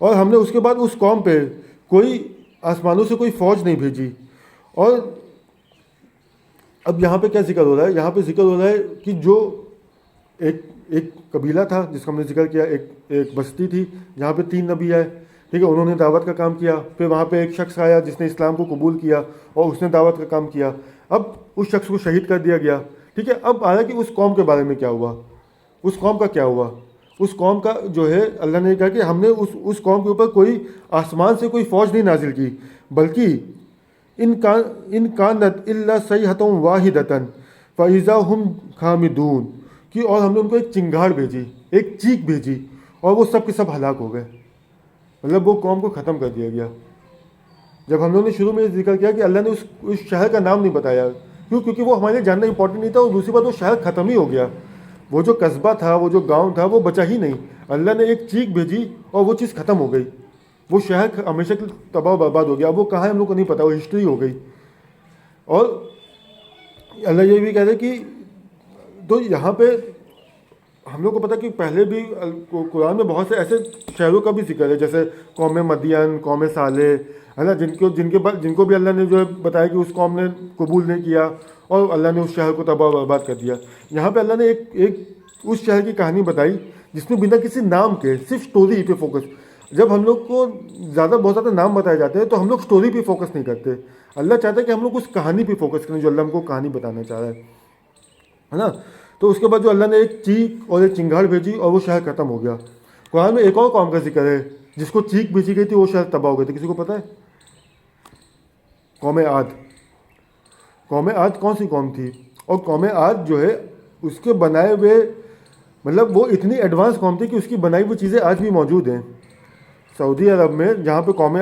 اور ہم نے اس کے بعد اس قوم پہ کوئی آسمانوں سے کوئی فوج نہیں بھیجی. اور اب یہاں پہ کیا ذکر ہو رہا ہے؟ یہاں پہ ذکر ہو رہا ہے کہ جو ایک قبیلہ تھا جس کا ہم نے ذکر کیا، ایک بستی تھی جہاں پہ 3 نبی آئے، ٹھیک ہے، انہوں نے دعوت کا کام کیا. پھر وہاں پہ ایک شخص آیا جس نے اسلام کو قبول کیا اور اس نے دعوت کا کام کیا. اب اس شخص کو شہید کر دیا گیا، ٹھیک ہے. اب آیا کہ اس قوم کے بارے میں کیا ہوا، اس قوم کا کیا ہوا. اس قوم کا جو ہے اللہ نے کہا کہ ہم نے اس قوم کے اوپر کوئی آسمان سے کوئی فوج نہیں نازل کی، بلکہ ان کانت الا صیحۃ واحدۃ فاذا هم خامدون، کہ اور ہم نے ان کو ایک چنگاڑ بھیجی، ایک چیخ بھیجی، اور وہ سب کے سب ہلاک ہو گئے. مطلب وہ قوم کو ختم کر دیا گیا. جب ہم لوگوں نے شروع میں ذکر کیا کہ اللہ نے اس شہر کا نام نہیں بتایا، کیونکہ وہ ہمارے لیے جاننا امپورٹنٹ نہیں تھا، اور دوسری بات وہ شہر ختم ہی ہو گیا. وہ جو قصبہ تھا، وہ جو گاؤں تھا، وہ بچا ہی نہیں. اللہ نے ایک چیخ بھیجی اور وہ چیز ختم ہو گئی. وہ شہر ہمیشہ کے تباہ و برباد ہو گیا. اب وہ کہاں ہے ہم لوگ کو نہیں پتا، وہ ہسٹری ہو گئی. اور اللہ یہ بھی کہہ رہے کہ تو یہاں پہ ہم لوگ کو پتا کہ پہلے بھی قرآن میں بہت سے ایسے شہروں کا بھی ذکر ہے، جیسے قوم مدین، قوم صالح، ہے نا، جن کو بھی اللہ نے جو ہے بتایا کہ اس قوم نے قبول نہیں کیا اور اللہ نے اس شہر کو تباہ و برباد کر دیا. یہاں پہ اللہ نے ایک اس شہر کی کہانی بتائی جس میں بنا کسی نام کے صرف سٹوری پہ فوکس. جب ہم لوگ کو بہت زیادہ نام بتائے جاتے ہیں تو ہم لوگ سٹوری پہ فوکس نہیں کرتے. اللہ چاہتا ہے کہ ہم لوگ اس کہانی پہ فوکس کریں جو اللہ ہم کو کہانی بتانا چاہ رہا ہے نا. تو اس کے بعد جو اللہ نے ایک چیخ اور ایک چنگاڑ بھیجی اور وہ شہر ختم ہو گیا. قرآن میں ایک اور قوم کا ذکر ہے جس کو چیخ بھیجی گئی تھی، وہ شہر تباہ ہو گئے تھے. کسی کو پتہ ہے؟ قوم عاد. قوم عاد کون سی قوم تھی؟ اور قوم عاد جو ہے اس کے بنائے ہوئے، مطلب وہ اتنی ایڈوانس قوم تھی کہ اس کی بنائی ہوئی چیزیں آج بھی موجود ہیں. سعودی عرب میں جہاں پہ قوم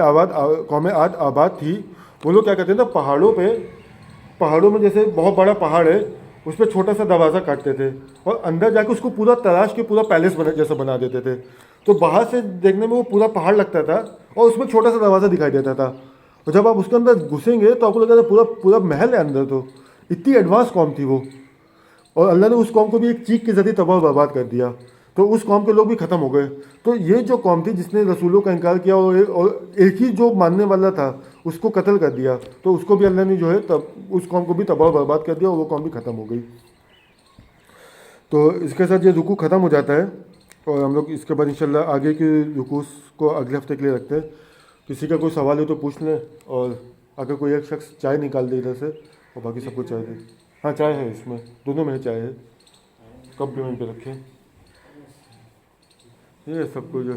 عاد آباد تھی، وہ لوگ کیا کرتے ہیں نا، پہاڑوں میں جیسے بہت بڑا پہاڑ ہے، اس پہ چھوٹا سا دروازہ کاٹتے تھے اور اندر جا کے اس کو پورا تراش کے پورا پیلس جیسا بنا دیتے تھے. تو باہر سے دیکھنے میں وہ پورا پہاڑ لگتا تھا اور اس میں چھوٹا سا دروازہ دکھائی دیتا تھا. اور جب آپ اس کے اندر گھسیں گے تو آپ کو لگتا تھا پورا محل ہے اندر. تو اتنی ایڈوانس قوم تھی وہ. اور اللہ نے اس قوم کو بھی ایک چیخ کے ذریعے تباہ و برباد کر دیا. تو اس قوم کے لوگ بھی ختم ہو گئے. تو یہ جو قوم تھی جس نے رسولوں کا انکار کیا اور ایک ہی جو ماننے والا تھا اس کو قتل کر دیا، تو اس کو بھی اللہ نے جو ہے اس قوم کو بھی تباہ و برباد کر دیا اور وہ قوم بھی ختم ہو گئی. تو اس کے ساتھ یہ رکوع ختم ہو جاتا ہے اور ہم لوگ اس کے بعد انشاءاللہ آگے کی رکوع کو اگلے ہفتے کے لیے رکھتے ہیں. کسی کا کوئی سوال ہو تو پوچھ لیں، اور اگر کوئی ایک شخص چائے نکال دے ادھر سے اور باقی سب کو چائے دے. ہاں چائے ہے، اس میں دونوں میں چائے ہے. کمپلیمنٹ پہ رکھیں یہ سب کو جو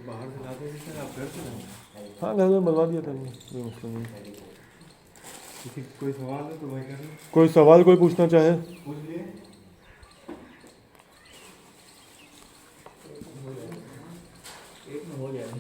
باہر سے لاتے ہیں سر، آپ گھر سے؟ ہاں گھر میں بنوا دیا تھا، کوئی مسئلہ نہیں. کسی کوئی سوال ہے تو وہی کر لیں. کوئی سوال کوئی پوچھنا چاہے؟ پوچھ لیے. ایک میں ہو جائے.